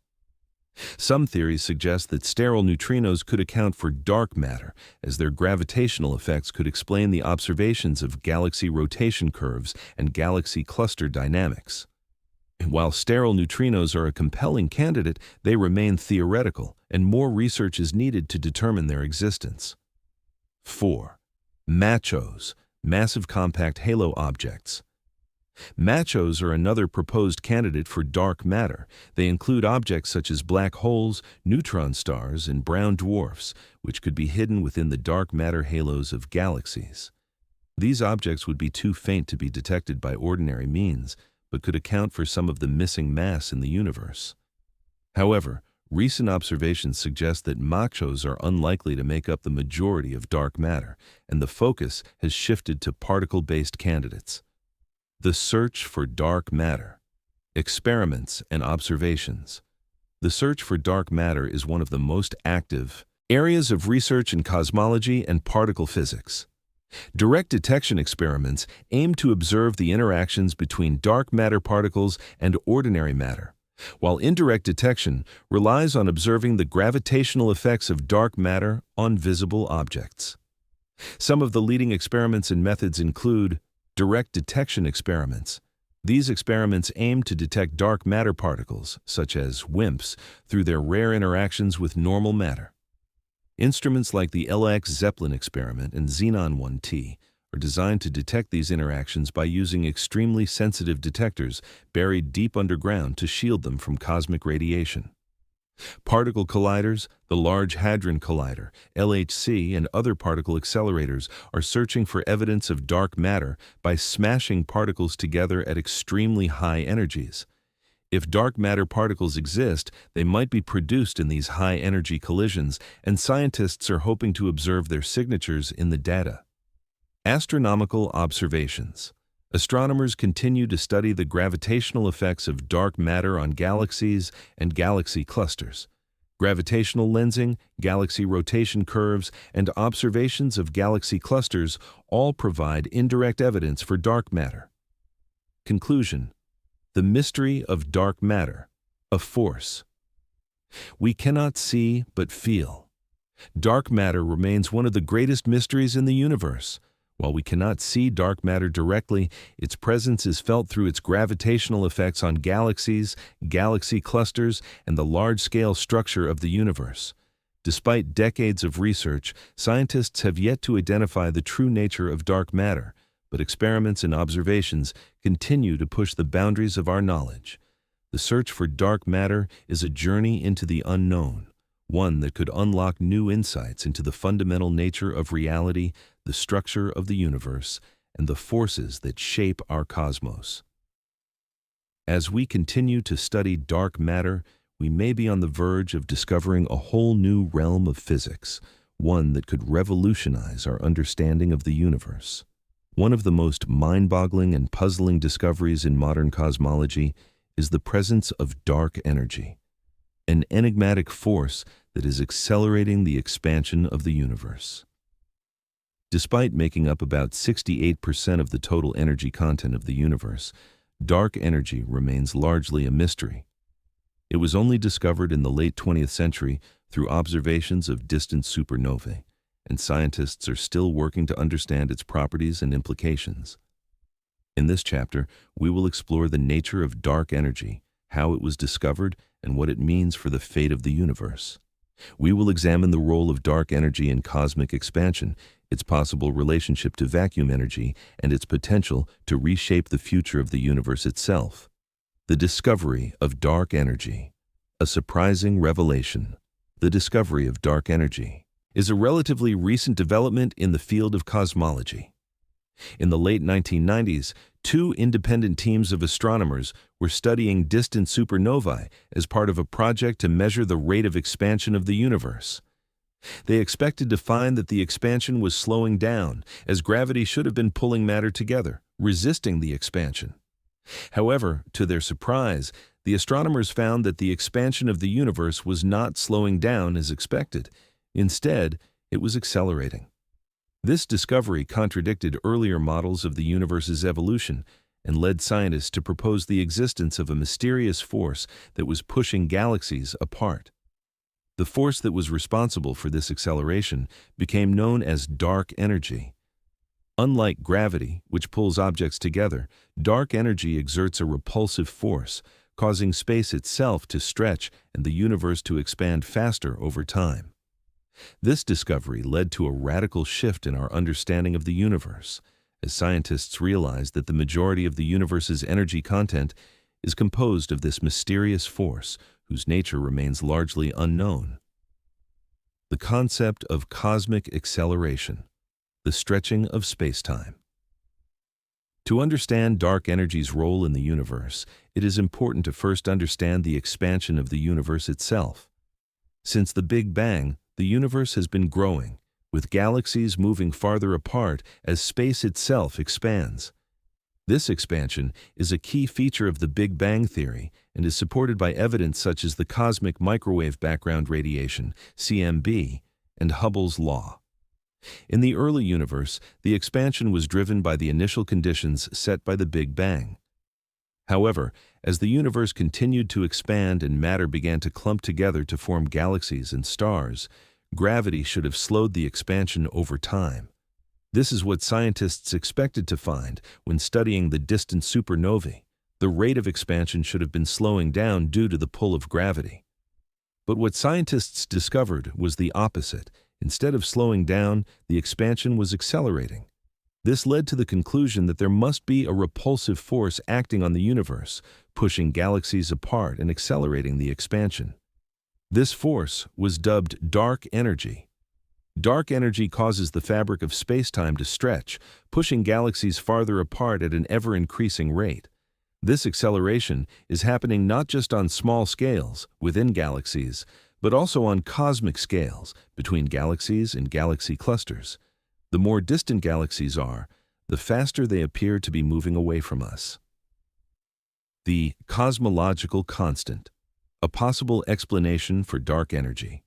Some theories suggest that sterile neutrinos could account for dark matter, as their gravitational effects could explain the observations of galaxy rotation curves and galaxy cluster dynamics. While sterile neutrinos are a compelling candidate, they remain theoretical, and more research is needed to determine their existence. 4. MACHOs, massive compact halo objects. MACHOs are another proposed candidate for dark matter. They include objects such as black holes, neutron stars, and brown dwarfs, which could be hidden within the dark matter halos of galaxies. These objects would be too faint to be detected by ordinary means, but could account for some of the missing mass in the universe. However, recent observations suggest that MACHOs are unlikely to make up the majority of dark matter, and the focus has shifted to particle-based candidates. The search for dark matter. Experiments and observations. The search for dark matter is one of the most active areas of research in cosmology and particle physics. Direct detection experiments aim to observe the interactions between dark matter particles and ordinary matter, while indirect detection relies on observing the gravitational effects of dark matter on visible objects. Some of the leading experiments and methods include direct detection experiments. These experiments aim to detect dark matter particles, such as WIMPs, through their rare interactions with normal matter. Instruments like the LX Zeppelin experiment and Xenon 1T are designed to detect these interactions by using extremely sensitive detectors buried deep underground to shield them from cosmic radiation. Particle colliders, the Large Hadron Collider, LHC, and other particle accelerators are searching for evidence of dark matter by smashing particles together at extremely high energies. If dark matter particles exist, they might be produced in these high-energy collisions, and scientists are hoping to observe their signatures in the data. Astronomical observations. Astronomers continue to study the gravitational effects of dark matter on galaxies and galaxy clusters. Gravitational lensing, galaxy rotation curves, and observations of galaxy clusters all provide indirect evidence for dark matter. Conclusion. The mystery of dark matter, a force we cannot see but feel. Dark matter remains one of the greatest mysteries in the universe. While we cannot see dark matter directly, its presence is felt through its gravitational effects on galaxies, galaxy clusters, and the large-scale structure of the universe. Despite decades of research, scientists have yet to identify the true nature of dark matter, but experiments and observations continue to push the boundaries of our knowledge. The search for dark matter is a journey into the unknown, one that could unlock new insights into the fundamental nature of reality, the structure of the universe, and the forces that shape our cosmos. As we continue to study dark matter, we may be on the verge of discovering a whole new realm of physics, one that could revolutionize our understanding of the universe. One of the most mind-boggling and puzzling discoveries in modern cosmology is the presence of dark energy, an enigmatic force that is accelerating the expansion of the universe. Despite making up about 68% of the total energy content of the universe, dark energy remains largely a mystery. It was only discovered in the late 20th century through observations of distant supernovae, and scientists are still working to understand its properties and implications. In this chapter, we will explore the nature of dark energy, how it was discovered, and what it means for the fate of the universe. We will examine the role of dark energy in cosmic expansion, its possible relationship to vacuum energy, and its potential to reshape the future of the universe itself. The discovery of dark energy. A surprising revelation. The discovery of dark energy is a relatively recent development in the field of cosmology. In the late 1990s, two independent teams of astronomers were studying distant supernovae as part of a project to measure the rate of expansion of the universe. They expected to find that the expansion was slowing down, as gravity should have been pulling matter together, resisting the expansion. However, to their surprise, the astronomers found that the expansion of the universe was not slowing down as expected. Instead, it was accelerating. This discovery contradicted earlier models of the universe's evolution and led scientists to propose the existence of a mysterious force that was pushing galaxies apart. The force that was responsible for this acceleration became known as dark energy. Unlike gravity, which pulls objects together, dark energy exerts a repulsive force, causing space itself to stretch and the universe to expand faster over time. This discovery led to a radical shift in our understanding of the universe, as scientists realized that the majority of the universe's energy content is composed of this mysterious force whose nature remains largely unknown. The concept of cosmic acceleration, the stretching of space-time. To understand dark energy's role in the universe, it is important to first understand the expansion of the universe itself. Since the Big Bang, the universe has been growing, with galaxies moving farther apart as space itself expands. This expansion is a key feature of the Big Bang theory and is supported by evidence such as the cosmic microwave background radiation, CMB, and Hubble's law. In the early universe, the expansion was driven by the initial conditions set by the Big Bang. However, as the universe continued to expand and matter began to clump together to form galaxies and stars, gravity should have slowed the expansion over time. This is what scientists expected to find when studying the distant supernovae. The rate of expansion should have been slowing down due to the pull of gravity. But what scientists discovered was the opposite. Instead of slowing down, the expansion was accelerating. This led to the conclusion that there must be a repulsive force acting on the universe, pushing galaxies apart and accelerating the expansion. This force was dubbed dark energy. Dark energy causes the fabric of space-time to stretch, pushing galaxies farther apart at an ever-increasing rate. This acceleration is happening not just on small scales, within galaxies, but also on cosmic scales, between galaxies and galaxy clusters. The more distant galaxies are, the faster they appear to be moving away from us. The cosmological constant, a possible explanation for dark energy.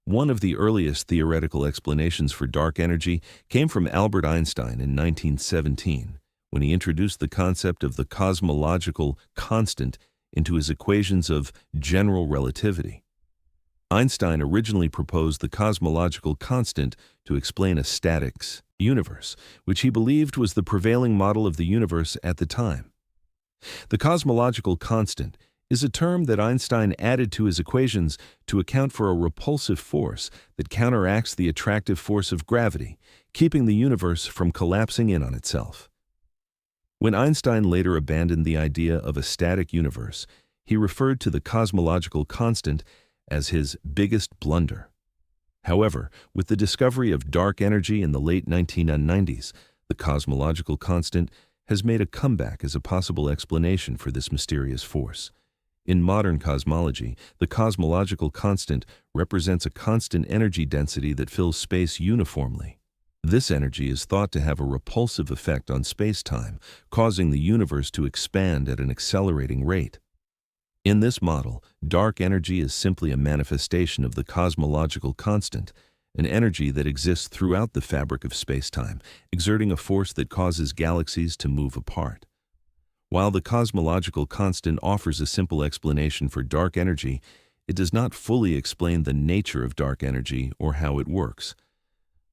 One of the earliest theoretical explanations for dark energy came from Albert Einstein in 1917, when he introduced the concept of the cosmological constant into his equations of general relativity. Einstein originally proposed the cosmological constant to explain a static universe, which he believed was the prevailing model of the universe at the time. The cosmological constant is a term that Einstein added to his equations to account for a repulsive force that counteracts the attractive force of gravity, keeping the universe from collapsing in on itself. When Einstein later abandoned the idea of a static universe, he referred to the cosmological constant as his biggest blunder. However, with the discovery of dark energy in the late 1990s, the cosmological constant has made a comeback as a possible explanation for this mysterious force. In modern cosmology, the cosmological constant represents a constant energy density that fills space uniformly. This energy is thought to have a repulsive effect on space-time, causing the universe to expand at an accelerating rate. In this model, dark energy is simply a manifestation of the cosmological constant, an energy that exists throughout the fabric of space-time, exerting a force that causes galaxies to move apart. While the cosmological constant offers a simple explanation for dark energy, it does not fully explain the nature of dark energy or how it works.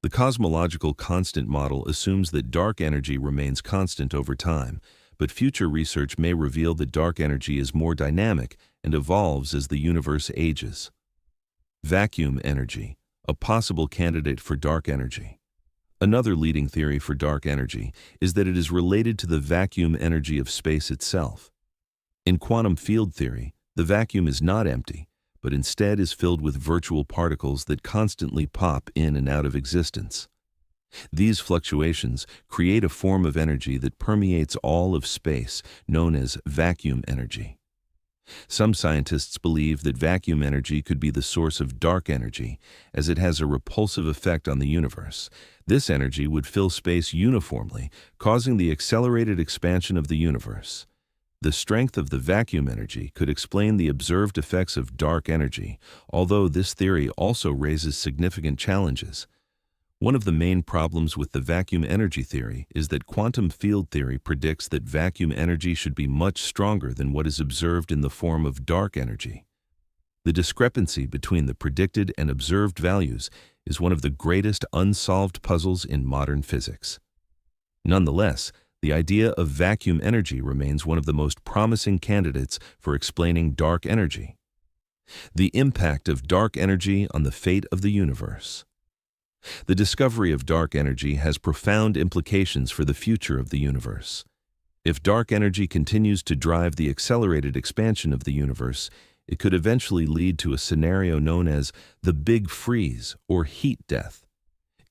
The cosmological constant model assumes that dark energy remains constant over time, but future research may reveal that dark energy is more dynamic and evolves as the universe ages. Vacuum energy, a possible candidate for dark energy. Another leading theory for dark energy is that it is related to the vacuum energy of space itself. In quantum field theory, the vacuum is not empty, but instead is filled with virtual particles that constantly pop in and out of existence. These fluctuations create a form of energy that permeates all of space, known as vacuum energy. Some scientists believe that vacuum energy could be the source of dark energy, as it has a repulsive effect on the universe. This energy would fill space uniformly, causing the accelerated expansion of the universe. The strength of the vacuum energy could explain the observed effects of dark energy, although this theory also raises significant challenges. One of the main problems with the vacuum energy theory is that quantum field theory predicts that vacuum energy should be much stronger than what is observed in the form of dark energy. The discrepancy between the predicted and observed values is one of the greatest unsolved puzzles in modern physics. Nonetheless, the idea of vacuum energy remains one of the most promising candidates for explaining dark energy. The impact of dark energy on the fate of the universe. The discovery of dark energy has profound implications for the future of the universe. If dark energy continues to drive the accelerated expansion of the universe, it could eventually lead to a scenario known as the Big Freeze or heat death.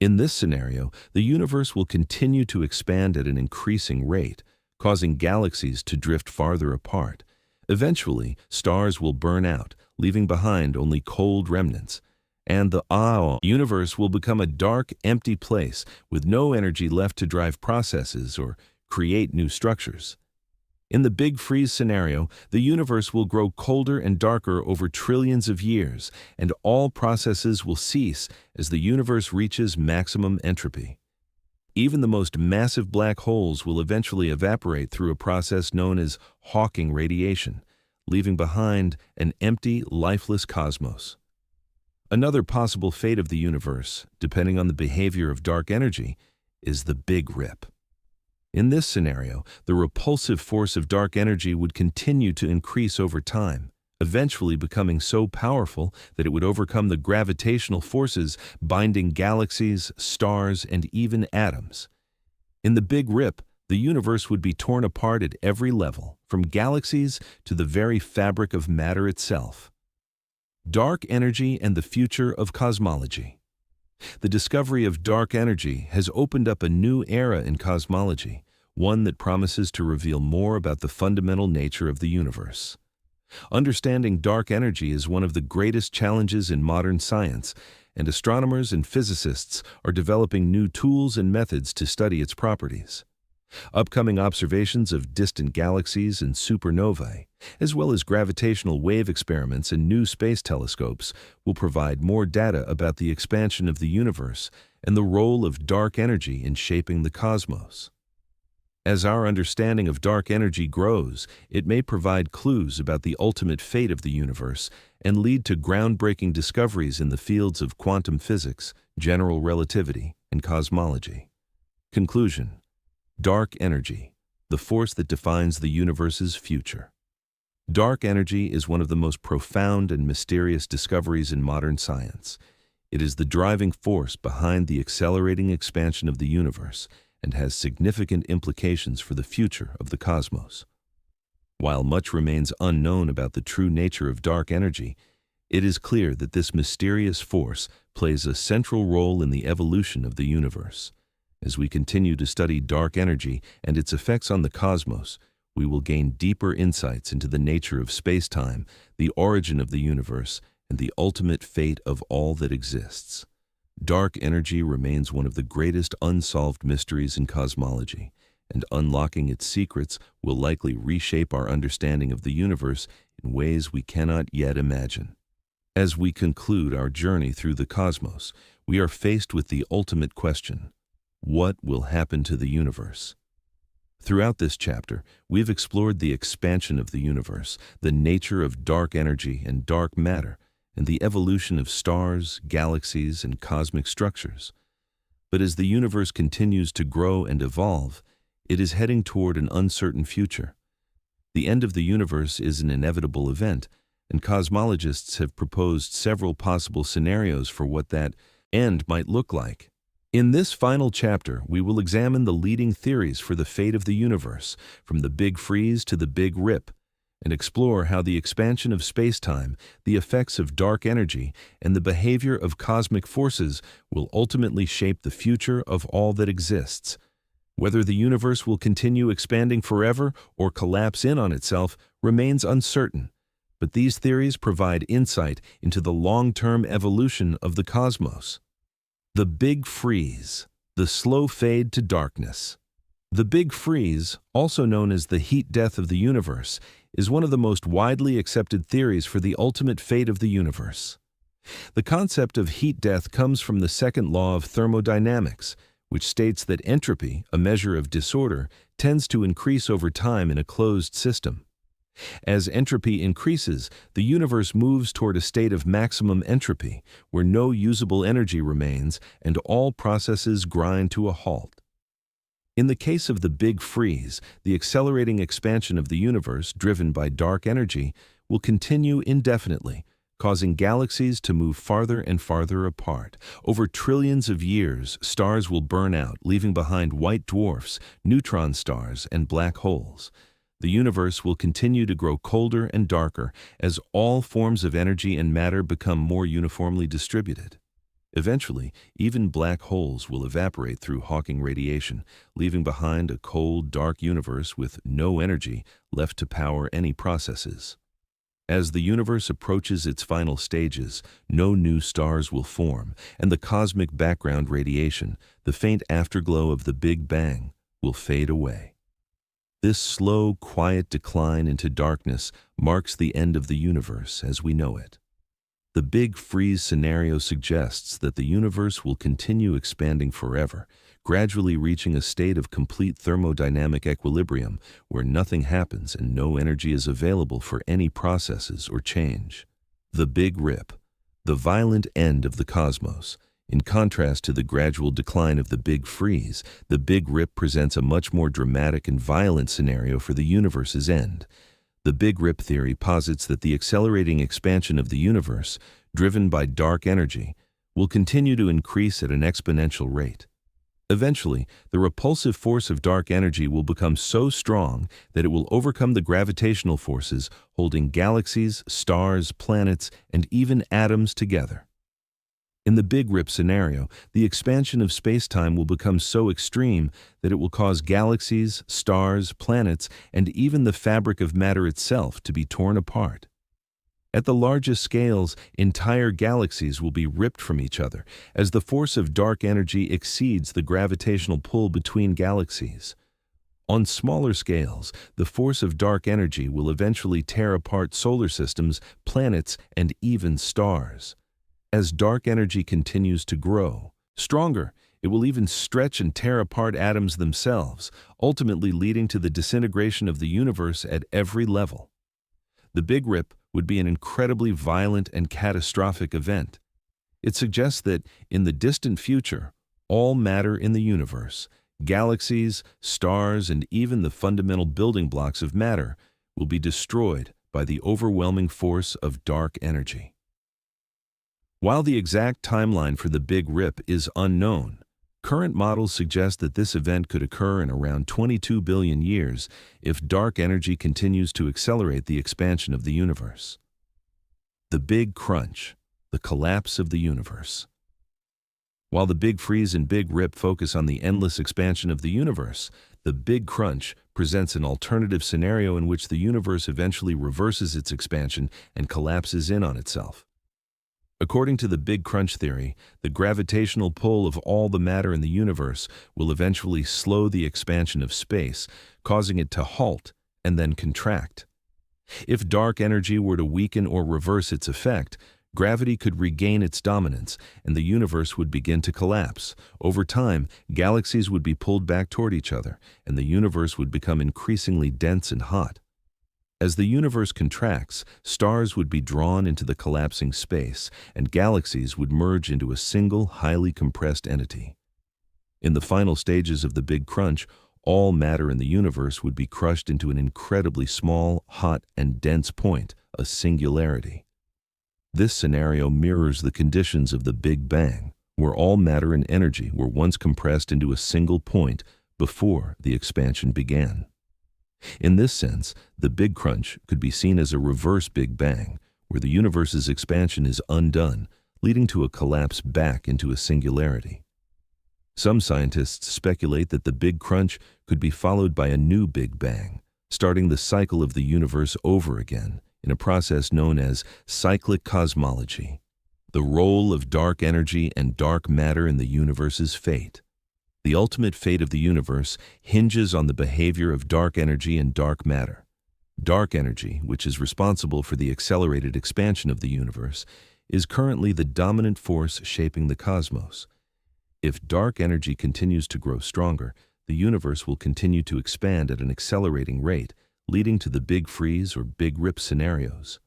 In this scenario, the universe will continue to expand at an increasing rate, causing galaxies to drift farther apart. Eventually, stars will burn out, leaving behind only cold remnants, and the universe will become a dark, empty place with no energy left to drive processes or create new structures. In the Big Freeze scenario, the universe will grow colder and darker over trillions of years, and all processes will cease as the universe reaches maximum entropy. Even the most massive black holes will eventually evaporate through a process known as Hawking radiation, leaving behind an empty, lifeless cosmos. Another possible fate of the universe, depending on the behavior of dark energy, is the Big Rip. In this scenario, the repulsive force of dark energy would continue to increase over time, eventually becoming so powerful that it would overcome the gravitational forces binding galaxies, stars, and even atoms. In the Big Rip, the universe would be torn apart at every level, from galaxies to the very fabric of matter itself. Dark energy and the future of cosmology. The discovery of dark energy has opened up a new era in cosmology, one that promises to reveal more about the fundamental nature of the universe. Understanding dark energy is one of the greatest challenges in modern science, and astronomers and physicists are developing new tools and methods to study its properties. Upcoming observations of distant galaxies and supernovae, as well as gravitational wave experiments and new space telescopes, will provide more data about the expansion of the universe and the role of dark energy in shaping the cosmos. As our understanding of dark energy grows, it may provide clues about the ultimate fate of the universe and lead to groundbreaking discoveries in the fields of quantum physics, general relativity, and cosmology. Conclusion. Dark energy, the force that defines the universe's future. Dark energy is one of the most profound and mysterious discoveries in modern science. It is the driving force behind the accelerating expansion of the universe and has significant implications for the future of the cosmos. While much remains unknown about the true nature of dark energy, it is clear that this mysterious force plays a central role in the evolution of the universe. As we continue to study dark energy and its effects on the cosmos, we will gain deeper insights into the nature of space-time, the origin of the universe, and the ultimate fate of all that exists. Dark energy remains one of the greatest unsolved mysteries in cosmology, and unlocking its secrets will likely reshape our understanding of the universe in ways we cannot yet imagine. As we conclude our journey through the cosmos, we are faced with the ultimate question: what will happen to the universe? Throughout this chapter, we've explored the expansion of the universe, the nature of dark energy and dark matter, and the evolution of stars, galaxies, and cosmic structures. But as the universe continues to grow and evolve, it is heading toward an uncertain future. The end of the universe is an inevitable event, and cosmologists have proposed several possible scenarios for what that end might look like. In this final chapter, we will examine the leading theories for the fate of the universe, from the Big Freeze to the Big Rip, and explore how the expansion of space-time, the effects of dark energy, and the behavior of cosmic forces will ultimately shape the future of all that exists. Whether the universe will continue expanding forever or collapse in on itself remains uncertain, but these theories provide insight into the long-term evolution of the cosmos. The Big Freeze, the slow fade to darkness. The Big Freeze, also known as the heat death of the universe, is one of the most widely accepted theories for the ultimate fate of the universe. The concept of heat death comes from the second law of thermodynamics, which states that entropy, a measure of disorder, tends to increase over time in a closed system. As entropy increases, the universe moves toward a state of maximum entropy, where no usable energy remains and all processes grind to a halt. In the case of the Big Freeze, the accelerating expansion of the universe, driven by dark energy, will continue indefinitely, causing galaxies to move farther and farther apart. Over trillions of years, stars will burn out, leaving behind white dwarfs, neutron stars, and black holes. The universe will continue to grow colder and darker as all forms of energy and matter become more uniformly distributed. Eventually, even black holes will evaporate through Hawking radiation, leaving behind a cold, dark universe with no energy left to power any processes. As the universe approaches its final stages, no new stars will form, and the cosmic background radiation, the faint afterglow of the Big Bang, will fade away. This slow, quiet decline into darkness marks the end of the universe as we know it. The Big Freeze scenario suggests that the universe will continue expanding forever, gradually reaching a state of complete thermodynamic equilibrium where nothing happens and no energy is available for any processes or change. The Big Rip, the violent end of the cosmos. In contrast to the gradual decline of the Big Freeze, the Big Rip presents a much more dramatic and violent scenario for the universe's end. The Big Rip theory posits that the accelerating expansion of the universe, driven by dark energy, will continue to increase at an exponential rate. Eventually, the repulsive force of dark energy will become so strong that it will overcome the gravitational forces holding galaxies, stars, planets, and even atoms together. In the Big Rip scenario, the expansion of space-time will become so extreme that it will cause galaxies, stars, planets, and even the fabric of matter itself to be torn apart. At the largest scales, entire galaxies will be ripped from each other, as the force of dark energy exceeds the gravitational pull between galaxies. On smaller scales, the force of dark energy will eventually tear apart solar systems, planets, and even stars. As dark energy continues to grow stronger, it will even stretch and tear apart atoms themselves, ultimately leading to the disintegration of the universe at every level. The Big Rip would be an incredibly violent and catastrophic event. It suggests that, in the distant future, all matter in the universe, galaxies, stars, and even the fundamental building blocks of matter, will be destroyed by the overwhelming force of dark energy. While the exact timeline for the Big Rip is unknown, current models suggest that this event could occur in around 22 billion years if dark energy continues to accelerate the expansion of the universe. The Big Crunch, the collapse of the universe. While the Big Freeze and Big Rip focus on the endless expansion of the universe, the Big Crunch presents an alternative scenario in which the universe eventually reverses its expansion and collapses in on itself. According to the Big Crunch theory, the gravitational pull of all the matter in the universe will eventually slow the expansion of space, causing it to halt and then contract. If dark energy were to weaken or reverse its effect, gravity could regain its dominance and the universe would begin to collapse. Over time, galaxies would be pulled back toward each other, and the universe would become increasingly dense and hot. As the universe contracts, stars would be drawn into the collapsing space, and galaxies would merge into a single, highly compressed entity. In the final stages of the Big Crunch, all matter in the universe would be crushed into an incredibly small, hot, and dense point, a singularity. This scenario mirrors the conditions of the Big Bang, where all matter and energy were once compressed into a single point before the expansion began. In this sense, the Big Crunch could be seen as a reverse Big Bang, where the universe's expansion is undone, leading to a collapse back into a singularity. Some scientists speculate that the Big Crunch could be followed by a new Big Bang, starting the cycle of the universe over again in a process known as cyclic cosmology. The role of dark energy and dark matter in the universe's fate. The ultimate fate of the universe hinges on the behavior of dark energy and dark matter. Dark energy, which is responsible for the accelerated expansion of the universe, is currently the dominant force shaping the cosmos. If dark energy continues to grow stronger, the universe will continue to expand at an accelerating rate, leading to the Big Freeze or Big Rip scenarios.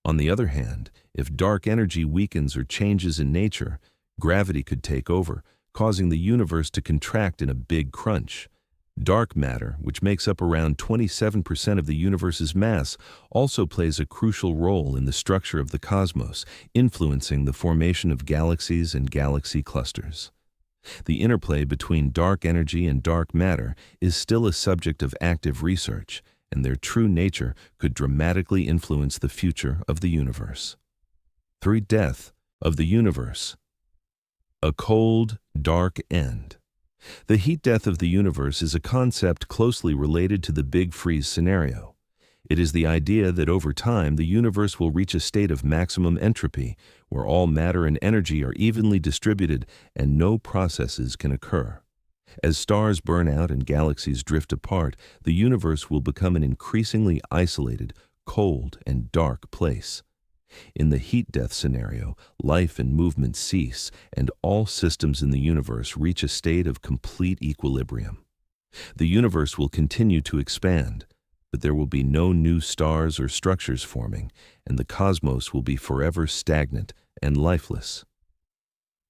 On the other hand, if dark energy weakens or changes in nature, gravity could take over, causing the universe to contract in a Big Crunch. Dark matter, which makes up around 27% of the universe's mass, also plays a crucial role in the structure of the cosmos, influencing the formation of galaxies and galaxy clusters. The interplay between dark energy and dark matter is still a subject of active research, and their true nature could dramatically influence the future of the universe. 3. Death of the universe. A cold, dark end. The heat death of the universe is a concept closely related to the Big Freeze scenario. It is the idea that over time the universe will reach a state of maximum entropy, where all matter and energy are evenly distributed and no processes can occur. As stars burn out and galaxies drift apart, the universe will become an increasingly isolated, cold, and dark place. In the heat death scenario, life and movement cease, and all systems in the universe reach a state of complete equilibrium. The universe will continue to expand, but there will be no new stars or structures forming, and the cosmos will be forever stagnant and lifeless.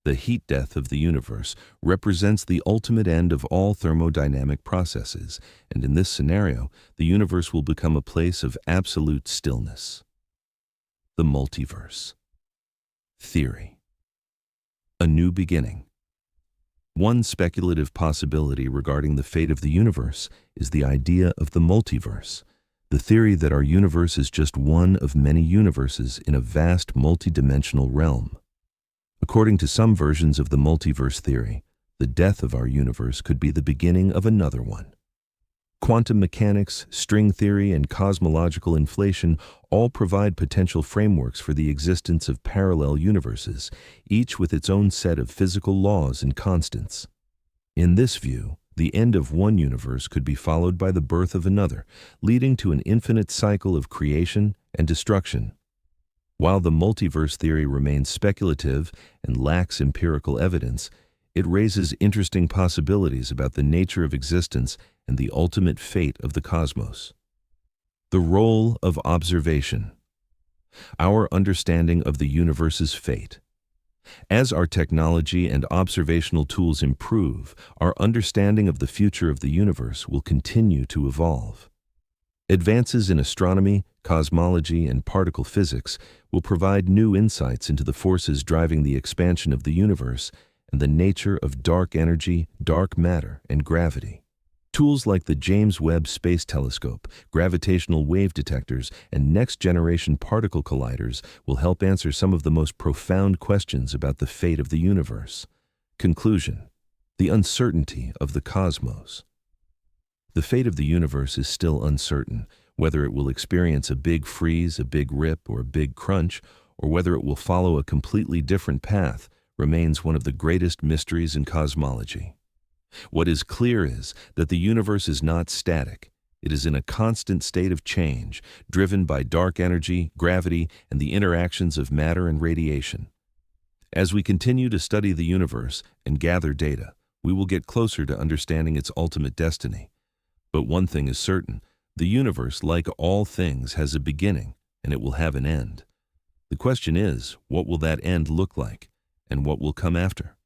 The heat death of the universe represents the ultimate end of all thermodynamic processes, and in this scenario, the universe will become a place of absolute stillness. The multiverse. Theory. A new beginning. One speculative possibility regarding the fate of the universe is the idea of the multiverse, the theory that our universe is just one of many universes in a vast multidimensional realm. According to some versions of the multiverse theory, the death of our universe could be the beginning of another one. Quantum mechanics, string theory, and cosmological inflation all provide potential frameworks for the existence of parallel universes, each with its own set of physical laws and constants. In this view, the end of one universe could be followed by the birth of another, leading to an infinite cycle of creation and destruction. While the multiverse theory remains speculative and lacks empirical evidence, it raises interesting possibilities about the nature of existence and the ultimate fate of the cosmos. The role of observation. Our understanding of the universe's fate. As our technology and observational tools improve, our understanding of the future of the universe will continue to evolve. Advances in astronomy, cosmology, and particle physics will provide new insights into the forces driving the expansion of the universe and the nature of dark energy, dark matter, and gravity. Tools like the James Webb Space Telescope, gravitational wave detectors, and next-generation particle colliders will help answer some of the most profound questions about the fate of the universe. Conclusion: the uncertainty of the cosmos. The fate of the universe is still uncertain, whether it will experience a big freeze, a big rip, or a big crunch, or whether it will follow a completely different path, remains one of the greatest mysteries in cosmology. What is clear is that the universe is not static. It is in a constant state of change, driven by dark energy, gravity, and the interactions of matter and radiation. As we continue to study the universe and gather data, we will get closer to understanding its ultimate destiny. But one thing is certain: the universe, like all things, has a beginning, and it will have an end. The question is, what will that end look like, and what will come after?